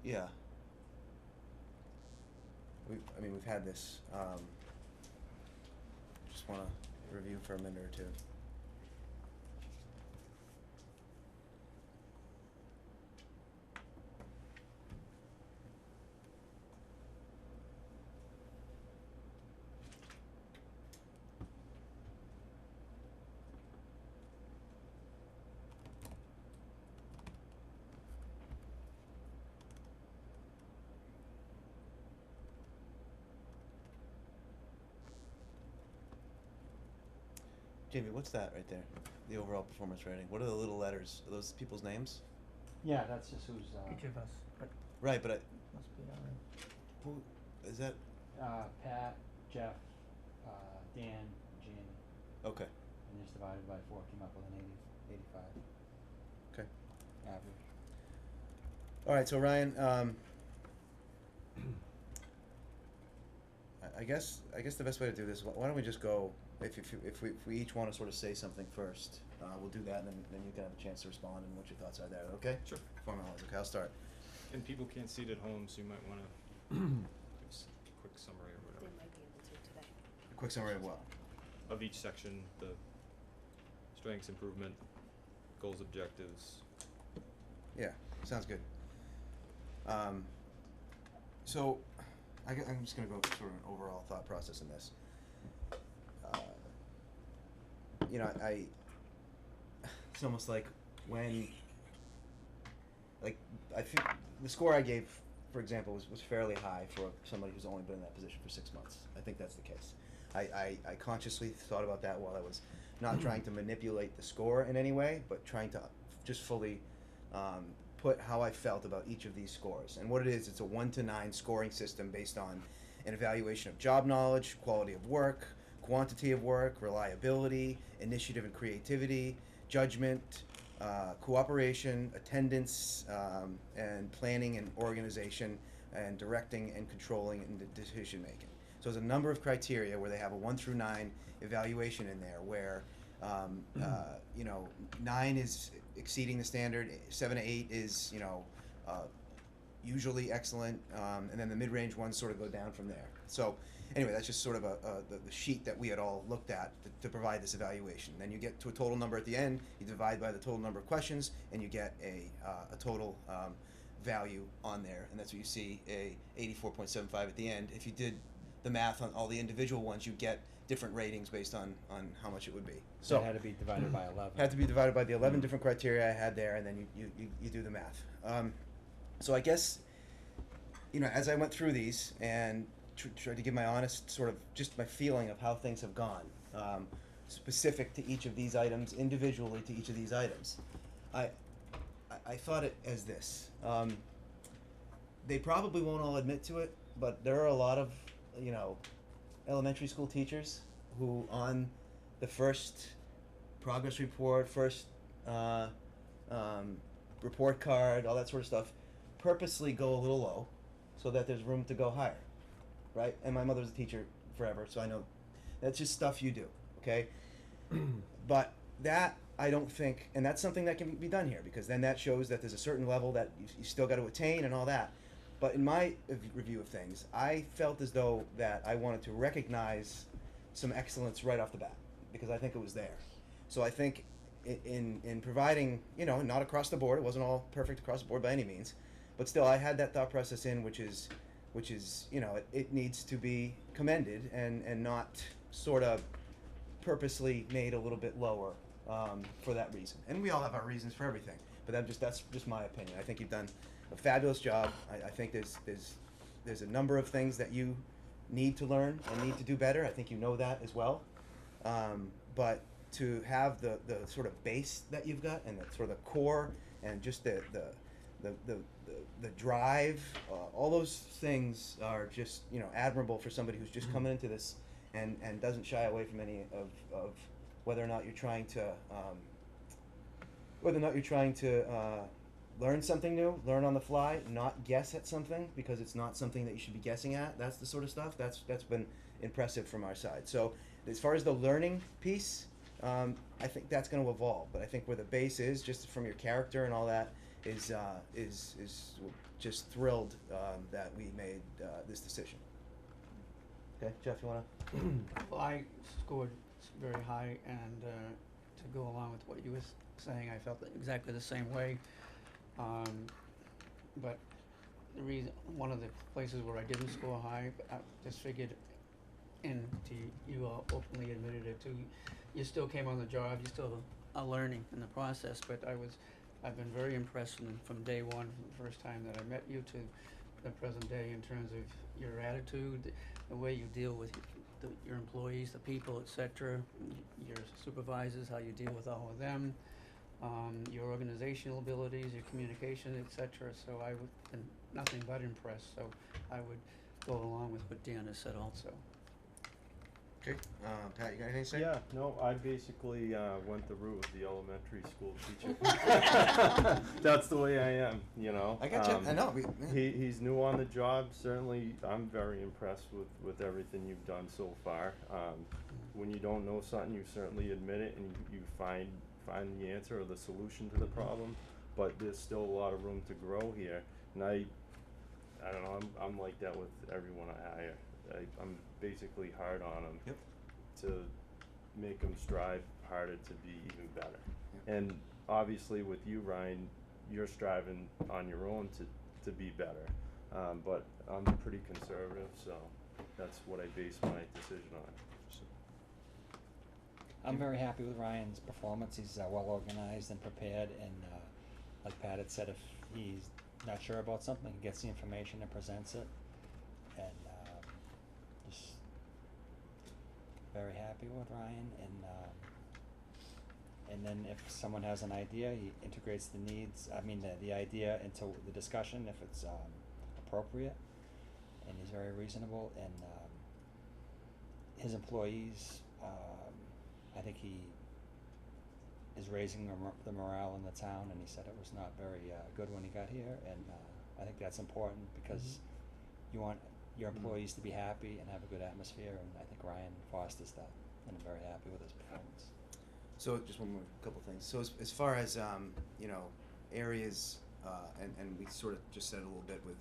Yeah. We've had this. Just want to review for a minute or two. Jamie, what's that right there? The overall performance rating. What are the little letters? Are those people's names? Yeah, that's just who's, Each of us, but Right, but must be all right. who is that? Pat, Jeff, Dan, Jamie, Okay. and just divided by 4, came up with an 85 Okay. average. All right, so Ryan, I guess the best way to do this. Why don't we just go? If we each want to sort of say something first, we'll do that, and then you can have a chance to respond and what your thoughts are there. Okay? Sure. Formalize. Okay, I'll start. And people can't see it at home, so you might wanna give a quick summary or They whatever. might be able to today. A quick summary of what? Of each section, the strengths, improvement, goals, objectives. Yeah, sounds good. So, I'm just gonna go sort of an overall thought process in this. It's almost like when, like, I think the score I gave, for example, was fairly high for somebody who's only been in that position for 6 months. I think that's the case. I consciously thought about that while I was not trying to manipulate the score in any way, but trying to just fully put how I felt about each of these scores. And what it is, it's a 1 to 9 scoring system based on an evaluation of job knowledge, quality of work, quantity of work, reliability, initiative and creativity, judgment, cooperation, attendance, and planning and organization, and directing and controlling and decision making. So there's a number of criteria where they have a 1 through 9 evaluation in there where 9 is exceeding the standard, 7 to 8 is usually excellent, and then the mid-range ones sort of go down from there. So anyway, that's just sort of the sheet that we had all looked at to provide this evaluation. Then you get to a total number at the end, you divide by the total number of questions, and you get a total value on there, and that's what you see, a 84.75 at the end. If you did the math on all the individual ones, you get different ratings based on how much it would be. So it had to be divided by 11. Had to be divided by the 11 different criteria I had there, and then you do the math. So I guess, as I went through these and tried to give my honest sort of just my feeling of how things have gone, specific to each of these items, individually to each of these items, I thought it as this. They probably won't all admit to it, but there are a lot of, elementary school teachers who on the first progress report, first report card, all that sort of stuff, purposely go a little low so that there's room to go higher, right? And my mother was a teacher forever, so I know that's just stuff you do, okay? But that, I don't think, and that's something that can be done here, because then that shows that there's a certain level that you still got to attain and all that. But in my review of things, I felt as though that I wanted to recognize some excellence right off the bat, because I think it was there. So I think in providing, not across the board, it wasn't all perfect across the board by any means, but still I had that thought process in, which is it needs to be commended and not sort of purposely made a little bit lower for that reason. And we all have our reasons for everything, but that's just my opinion. I think you've done a fabulous job. I think there's a number of things that you need to learn and need to do better. I think you know that as well. But to have the sort of base that you've got and the sort of the core and just the drive, all those things are just admirable for somebody who's just coming into this and doesn't shy away from any of whether or not you're trying to learn something new, learn on the fly, not guess at something because it's not something that you should be guessing at. That's the sort of stuff that's been impressive from our side. So as far as the learning piece, I think that's going to evolve. But I think where the base is, just from your character and all that, is just thrilled that we made this decision. Okay, Jeff, you wanna? Well, I scored very high, and to go along with what you was saying, I felt exactly the same way. But the reason, one of the places where I didn't score high, I just figured, and you all openly admitted it too, you still came on the job, you still are learning in the process, but I've been very impressed from day one, from the first time that I met you to the present day, in terms of your attitude, the way you deal with your employees, the people, etc., your supervisors, how you deal with all of them, your organizational abilities, your communication, etc. So I would been nothing but impressed. So I would go along with what Dan has said also. Okay, Pat, you got anything to say? Yeah, no, I basically went the route of the elementary school teacher. That's the way I am, you know. I got you. I know. He's new on the job. Certainly, I'm very impressed with everything you've done so far. When you don't know something, you certainly admit it, and you find the answer or the solution to the problem. But there's still a lot of room to grow here, and I don't know. I'm like that with everyone I hire. I'm basically hard on them. Yep. To make them strive harder to be even better. Yep. And obviously with you, Ryan, you're striving on your own to be better. But I'm pretty conservative, so that's what I base my decision on. I'm very happy with Ryan's performance. He's well organized and prepared, and like Pat had said, if he's not sure about something, he gets the information and presents it. And just very happy with Ryan, and then if someone has an idea, he integrates the idea into the discussion if it's appropriate, and he's very reasonable, and his employees, I think he is raising the morale in the town, and he said it was not very good when he got here, and I think that's important because you want your employees to be happy and have a good atmosphere, and I think Ryan fosters that, and I'm very happy with his performance. So just one more couple things. So as far as areas, and we sort of just said a little bit with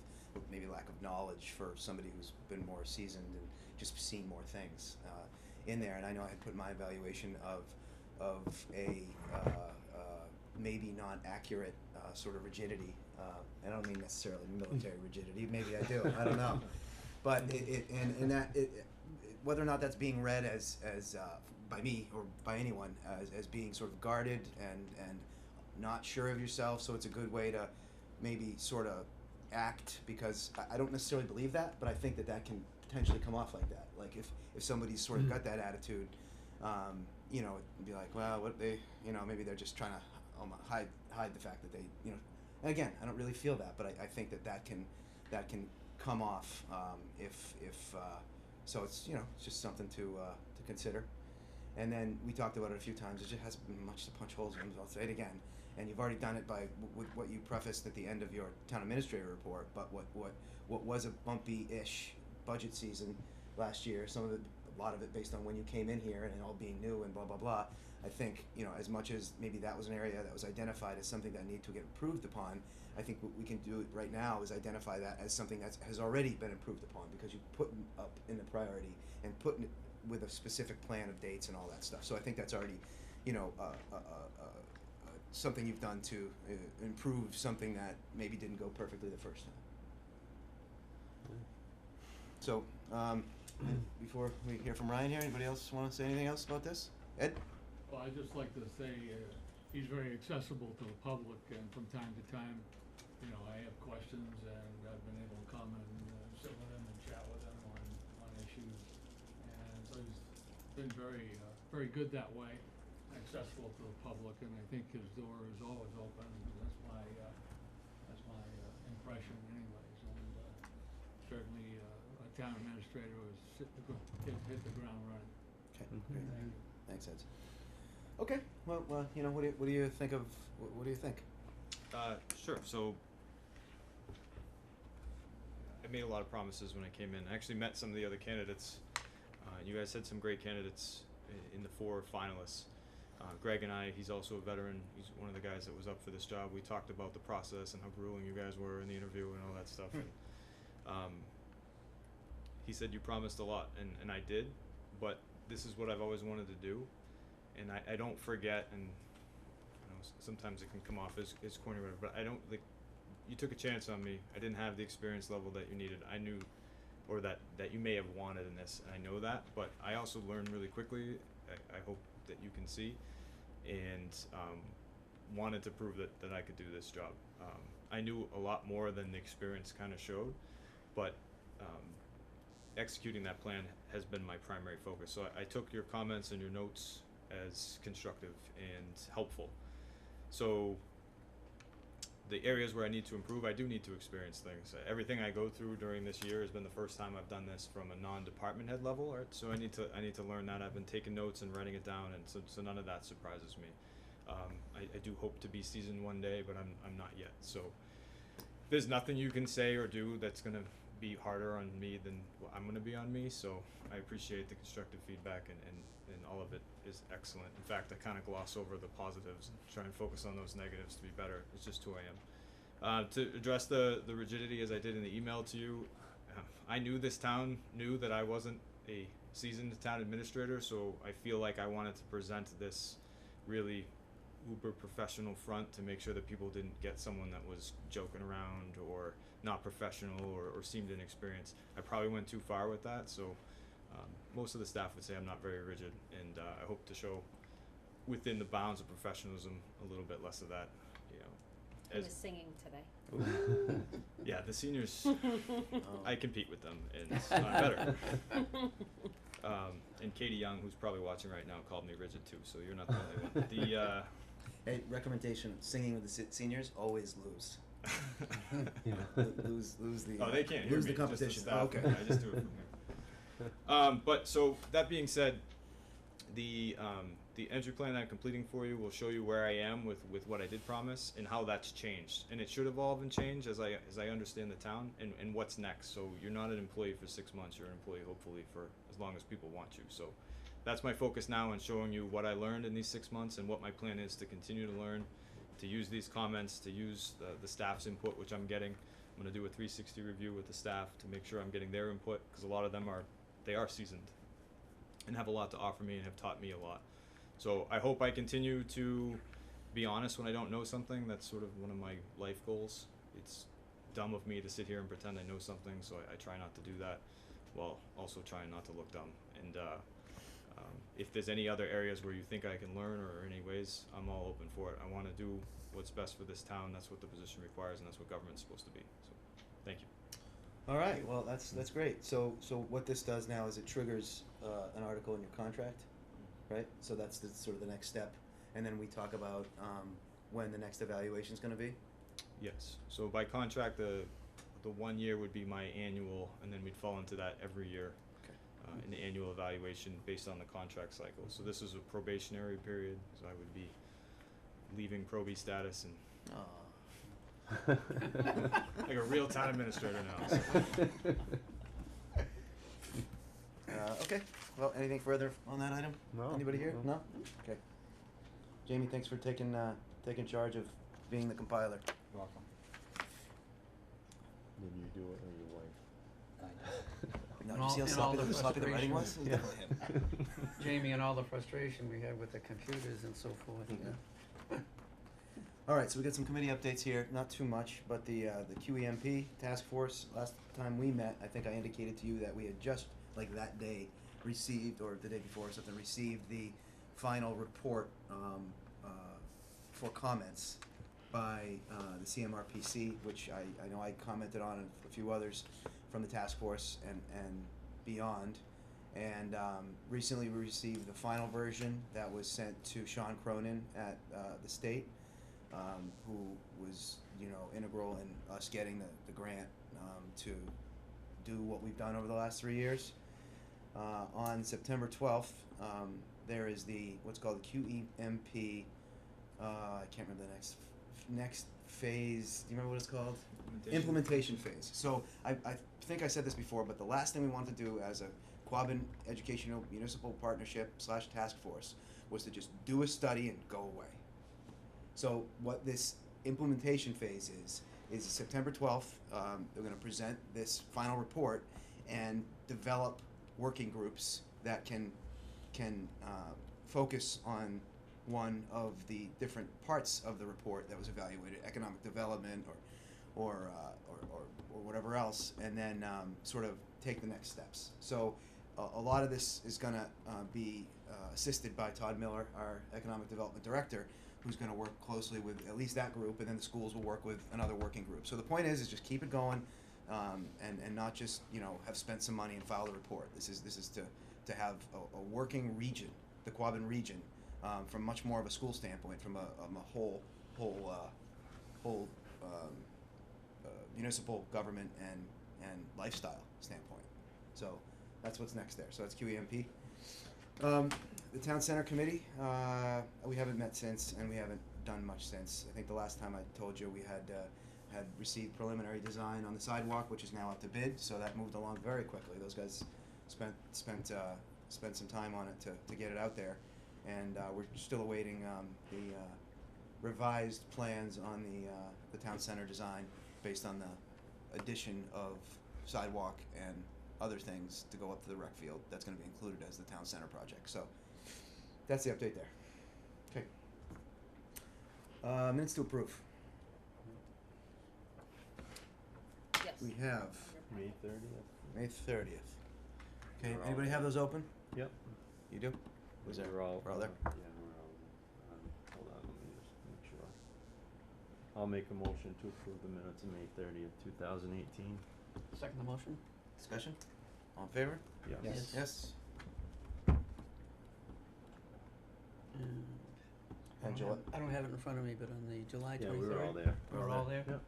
maybe lack of knowledge for somebody who's been more seasoned and just seen more things in there. And I know I had put my evaluation of a maybe not accurate sort of rigidity. I don't mean necessarily military rigidity. Maybe I do. I don't know. But whether or not that's being read as by me or by anyone as being sort of guarded and not sure of yourself, so it's a good way to maybe sort of act, because I don't necessarily believe that, but I think that can potentially come off like that. Like if somebody's sort of got that attitude, it'd be like, well, what they, maybe they're just trying to hide the fact that they, and again, I don't really feel that, but I think that can come off if so it's it's just something to consider. And then we talked about it a few times. It just hasn't been much to punch holes in. I'll say it again, and you've already done it by with what you prefaced at the end of your town administrator report. But what was a bumpy-ish budget season last year, a lot of it based on when you came in here and all being new and blah blah blah. I think as much as maybe that was an area that was identified as something that needed to get improved upon, I think what we can do right now is identify that as something that has already been improved upon, because you put it up in the priority and putting it with a specific plan of dates and all that stuff. So I think that's already, something you've done to improve something that maybe didn't go perfectly the first time. So before we hear from Ryan here, anybody else want to say anything else about this? Ed? Well, I'd just like to say he's very accessible to the public, and from time to time, I have questions, and I've been able to come and sit with him and chat with him on issues, and so he's been very good that way, accessible to the public, and I think his door is always open. That's my impression, anyways. And certainly, a town administrator was hit the ground running. Okay. Mm-hmm. Great. Thank you. Thanks, Ed. Okay. Well, what do you think of? What do you think? Sure. So I made a lot of promises when I came in. I actually met some of the other candidates. You guys had some great candidates in the 4 finalists. Greg and I, he's also a veteran, he's one of the guys that was up for this job. We talked about the process and how grueling you guys were in the interview and all that stuff. And, he said you promised a lot, and I did, but this is what I've always wanted to do, and I don't forget, and sometimes it can come off as corny or whatever, but I don't, like, you took a chance on me. I didn't have the experience level that you needed. I knew, or that you may have wanted in this, and I know that, but I also learned really quickly, I hope that you can see, and wanted to prove that I could do this job. I knew a lot more than the experience kind of showed, but executing that plan has been my primary focus. So I took your comments and your notes as constructive and helpful. So the areas where I need to improve, I do need to experience things. Everything I go through during this year has been the first time I've done this from a non-department head level, right? So I need to learn that. I've been taking notes and writing it down, and so none of that surprises me. I do hope to be seasoned one day, but I'm not yet. So there's nothing you can say or do that's gonna be harder on me than what I'm gonna be on me. So I appreciate the constructive feedback, and all of it is excellent. In fact, I kind of gloss over the positives and try and focus on those negatives to be better. It's just who I am. To address the rigidity as I did in the email to you, I knew this town knew that I wasn't a seasoned town administrator, so I feel like I wanted to present this really uber professional front to make sure that people didn't get someone that was joking around or not professional or seemed inexperienced. I probably went too far with that, so most of the staff would say I'm not very rigid, and I hope to show within the bounds of professionalism a little bit less of that, you know. And As the singing today. yeah, the seniors, I compete with them, and I'm better. And Katie Young, who's probably watching right now, called me rigid too, so you're not the only one. Hey, recommendation: singing with the seniors, always lose. Lose the. Oh, they can't hear lose me, the competition. just the staff. Okay. I just do it from here. But so that being said, the entry plan that I'm completing for you will show you where I am with what I did promise and how that's changed, and it should evolve and change as I understand the town and what's next. So you're not an employee for 6 months; you're an employee hopefully for as long as people want you. So that's my focus now, in showing you what I learned in these 6 months and what my plan is to continue to learn, to use these comments, to use the staff's input, which I'm getting. I'm going to do a 360 review with the staff to make sure I'm getting their input, because a lot of them are seasoned and have a lot to offer me and have taught me a lot. So I hope I continue to be honest when I don't know something. That's sort of one of my life goals. It's dumb of me to sit here and pretend I know something, so I try not to do that, while also trying not to look dumb. And if there's any other areas where you think I can learn, or any ways, I'm all open for it. I want to do what's best for this town. That's what the position requires, and that's what government's supposed to be. So thank you. All right. Well, that's great. So what this does now is it triggers an article in your contract, right? So that's sort of the next step, and then we talk about when the next evaluation is going to be. Yes. So by contract, the 1 year would be my annual, and then we'd fall into that every year. Okay. An annual evaluation based on the contract cycle. So this is a probationary period, so I would be leaving probie status and like a real town administrator now. So. Okay. Well, anything further on that item? No. Anybody here? No. Okay. Jamie, thanks for taking charge of being the compiler. You're welcome. Did you do it or your wife? I No, And you see how all the sloppy the writing was? It was frustration. definitely him. Jamie, and all the frustration we had with the computers and so forth, yeah. All right, so we got some committee updates here. Not too much, but the QEMP task force. Last time we met, I think I indicated to you that we had just, like that day, received, or the day before or something, received the final report for comments by the CMRPC, which I know I commented on, and a few others from the task force and beyond. And recently we received the final version that was sent to Sean Cronin at the state, who was, integral in us getting the grant to do what we've done over the last 3 years. On September 12th, there is what's called the QEMP. I can't remember the next phase. Do you remember what it's called? Implementation phase. So I think I said this before, but the last thing we wanted to do as a Quabbin Educational Municipal Partnership / Task Force was to just do a study and go away. So what this implementation phase is September 12th. They're going to present this final report and develop working groups that can focus on one of the different parts of the report that was evaluated, economic development or whatever else, and then sort of take the next steps. So a lot of this is going to be assisted by Todd Miller, our economic development director, who's going to work closely with at least that group, and then the schools will work with another working group. So the point is just keep it going, and not just have spent some money and filed a report. This is to have a working region, the Quabbin region, from much more of a school standpoint, from a whole municipal government and lifestyle standpoint. So that's what's next there. So that's QEMP. The town center committee, we haven't met since, and we haven't done much since. I think the last time I told you we had received preliminary design on the sidewalk, which is now up to bid. So that moved along very quickly. Those guys spent some time on it to get it out there, and we're still awaiting the revised plans on the town center design based on the addition of sidewalk and other things to go up to the rec field. That's going to be included as the town center project. So that's the update there. Okay. Minutes to approve. Yes. We have May 30th. May 30th. Okay, We're all anybody there. have those open? Yep. You do? Was there? We're all We're all there? Yeah, we're all, hold on, let me just make sure. I'll make a motion to approve the minutes of May 30th, 2018. Second the motion? Discussion? All in favor? Yes. Yes. Yes. And July. I don't have it in front of me, but on the July 23rd. Yeah, we were all there. We're all there? Yep.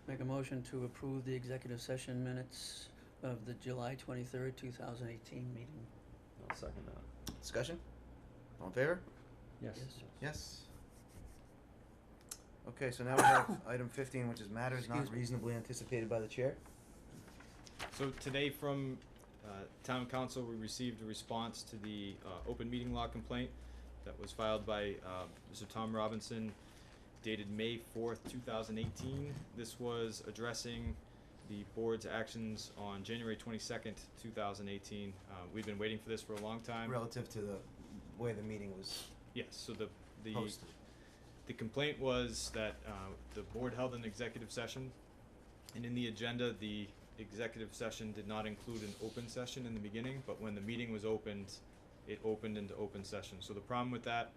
Make a motion to approve the executive session minutes of the July 23rd, 2018 meeting. I'll second that. Discussion? All in favor? Yes. Yes. Okay, so now we have item 15, which is matters not Excuse me. reasonably anticipated by the chair. So today from Town Council, we received a response to the open meeting law complaint that was filed by Mr. Tom Robinson, dated May 4th, 2018. This was addressing the board's actions on January 22nd, 2018. We've been waiting for this for a long time. Relative to the way the meeting was Yes, so the posted. the complaint was that the board held an executive session, and in the agenda, the executive session did not include an open session in the beginning, but when the meeting was opened, it opened into open session. So the problem with that,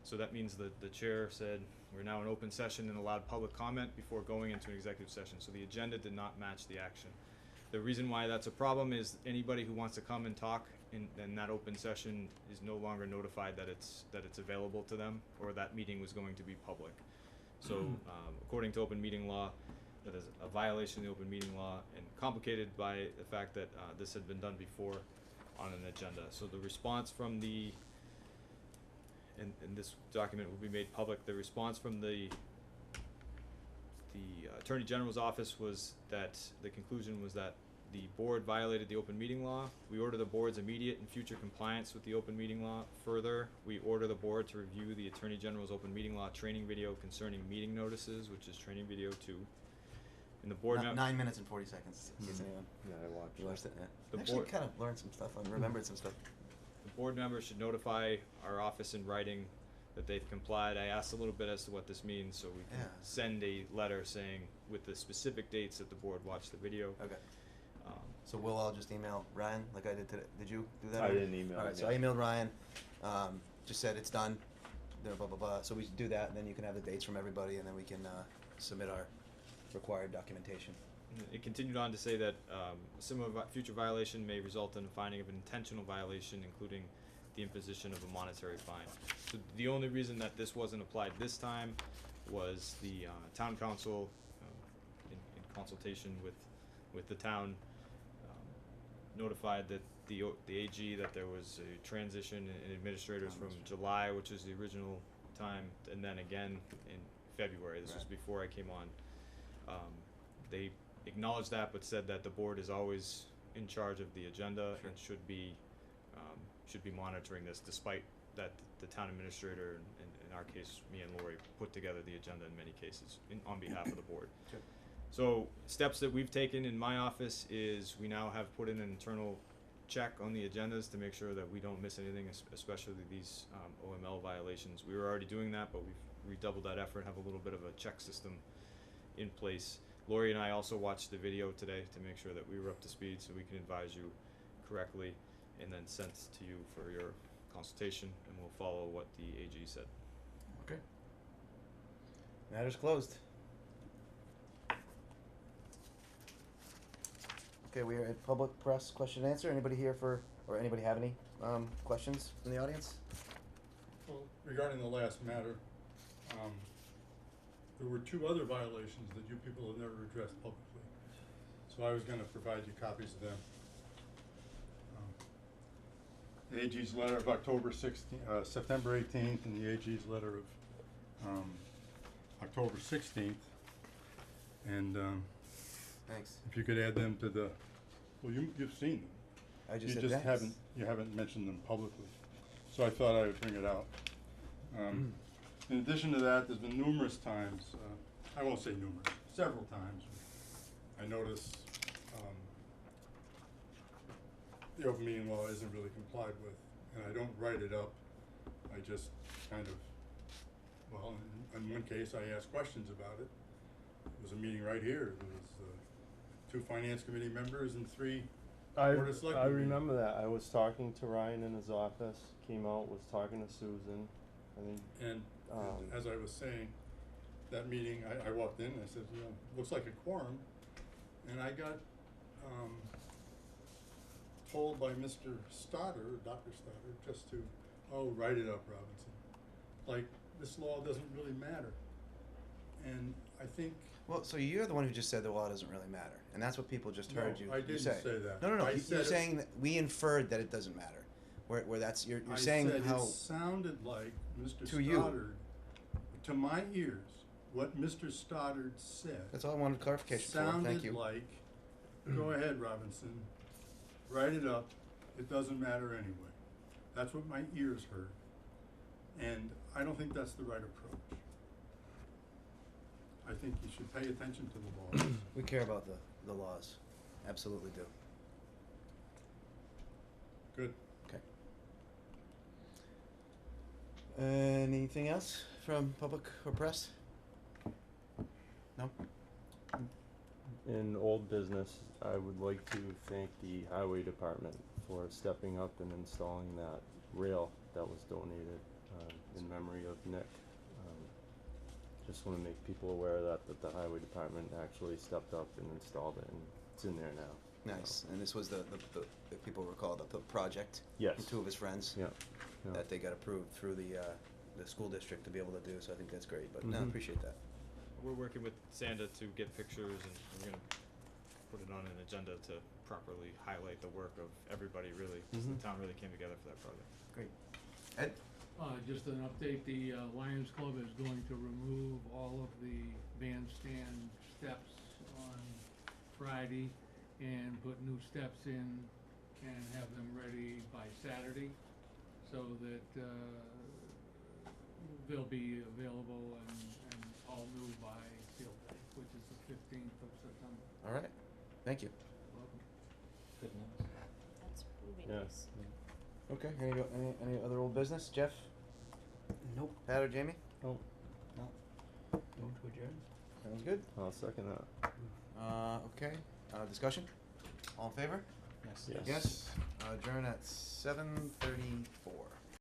so that means that the chair said, we're now in open session, and allowed public comment before going into an executive session. So the agenda did not match the action. The reason why that's a problem is anybody who wants to come and talk in that open session is no longer notified that it's available to them, or that meeting was going to be public. So according to open meeting law, that is a violation of the open meeting law, and complicated by the fact that this had been done before on an agenda. So the response from the, and this document will be made public, the response from the Attorney General's office was that the conclusion was that the board violated the open meeting law. We order the board's immediate and future compliance with the open meeting law. Further, we order the board to review the Attorney General's open meeting law training video concerning meeting notices, which is training video 2. And the board 9 minutes and 40 seconds. In case anyone Yeah, I watched. you watched it. Yeah. The Actually, board- kind of learned some stuff and remembered some stuff. The board members should notify our office in writing that they've complied. I asked a little bit as to what this means, so we can Yeah. send a letter saying with the specific dates that the board watched the video. Okay. So we'll all just email Ryan like I did today. Did you do that? I already? didn't email All right, him so I yet. emailed Ryan. Just said it's done. Blah blah blah. So we should do that, and then you can have the dates from everybody, and then we can submit our required documentation. It continued on to say that a similar future violation may result in a finding of an intentional violation, including the imposition of a monetary fine. So the only reason that this wasn't applied this time was the town council, in consultation with the town, notified that the AG that there was a transition in administrators from July, which is the original time, and then again in February. This was Right. before I came on. They acknowledged that, but said that the board is always in charge of the agenda Sure. and should be monitoring this, despite that the town administrator, in our case, me and Lori, put together the agenda in many cases on behalf of the board. Sure. So steps that we've taken in my office is we now have put in an internal check on the agendas to make sure that we don't miss anything, especially these OML violations. We were already doing that, but we've redoubled that effort, have a little bit of a check system in place. Lori and I also watched the video today to make sure that we were up to speed so we can advise you correctly and then sent to you for your consultation, and we'll follow what the AG said. Okay. Matters closed. Okay, we are at public press question and answer. Anybody here or anybody have any questions from the audience? Well, regarding the last matter, there were 2 other violations that you people have never addressed publicly. So I was gonna provide you copies of them. The AG's letter of September 18th, and the AG's letter of October 16th. And Thanks. if you could add them to the, well, you've seen them. I just You said just thanks. haven't mentioned them publicly. So I thought I would bring it out. In addition to that, there's been numerous times, I won't say numerous, several times, I notice the open meeting law isn't really complied with, and I don't write it up. I just kind of, well, in one case, I asked questions about it. It was a meeting right here. There was 2 finance committee members and 3 Board of Selectmen I meetings. remember that. I was talking to Ryan in his office, came out, was talking to Susan, I think, And as I was saying, that meeting, I walked in and I said, you know, looks like a quorum. And I got told by Mr. Stoddard, Dr. Stoddard, just to, write it up, Robinson. Like, this law doesn't really matter. And I think. Well, so you're the one who just said the law doesn't really matter, and that's what people just heard No, you. I you didn't say. say that. No. I You're said it- saying that we inferred that it doesn't matter. Where that's you're I saying said how it sounded like Mr. To you. Stoddard, to my ears, what Mr. Stoddard said. that's all I wanted clarification for. Thank you. Sounded like, go ahead, Robinson, write it up, it doesn't matter anyway. That's what my ears heard. And I don't think that's the right approach. I think you should pay attention to the laws. We care about the laws. Absolutely do. Good. Okay. Anything else from public or press? No? in old business, I would like to thank the highway department for stepping up and installing that rail that was donated, in memory of Nick. Just wanna make people aware that the highway department actually stepped up and installed it, and it's in there now. Nice. And this was the if people recall, the project Yes. from 2 of his friends Yeah, yeah. that they got approved through the school district to be able to do. So I think that's great. But no, Mhm. appreciate that. We're working with Sanda to get pictures, and we're gonna put it on an agenda to properly highlight the work of everybody, really, 'cause Mhm. the town really came together for that project. Great. Ed? Just an update, the Lions Club is going to remove all of the bandstand steps on Friday and put new steps in and have them ready by Saturday, so that they'll be available and all new by field day, which is the 15th of September. All right. Thank you. Welcome. Good news. That's really Yeah. nice. Okay. Any other old business? Jeff? Nope. Pat or Jamie? Oh, Move to adjourn. Sounds good. I'll second that. Okay. Discussion? All in favor? Yes. Yes. Yes. Adjourn at 7:34.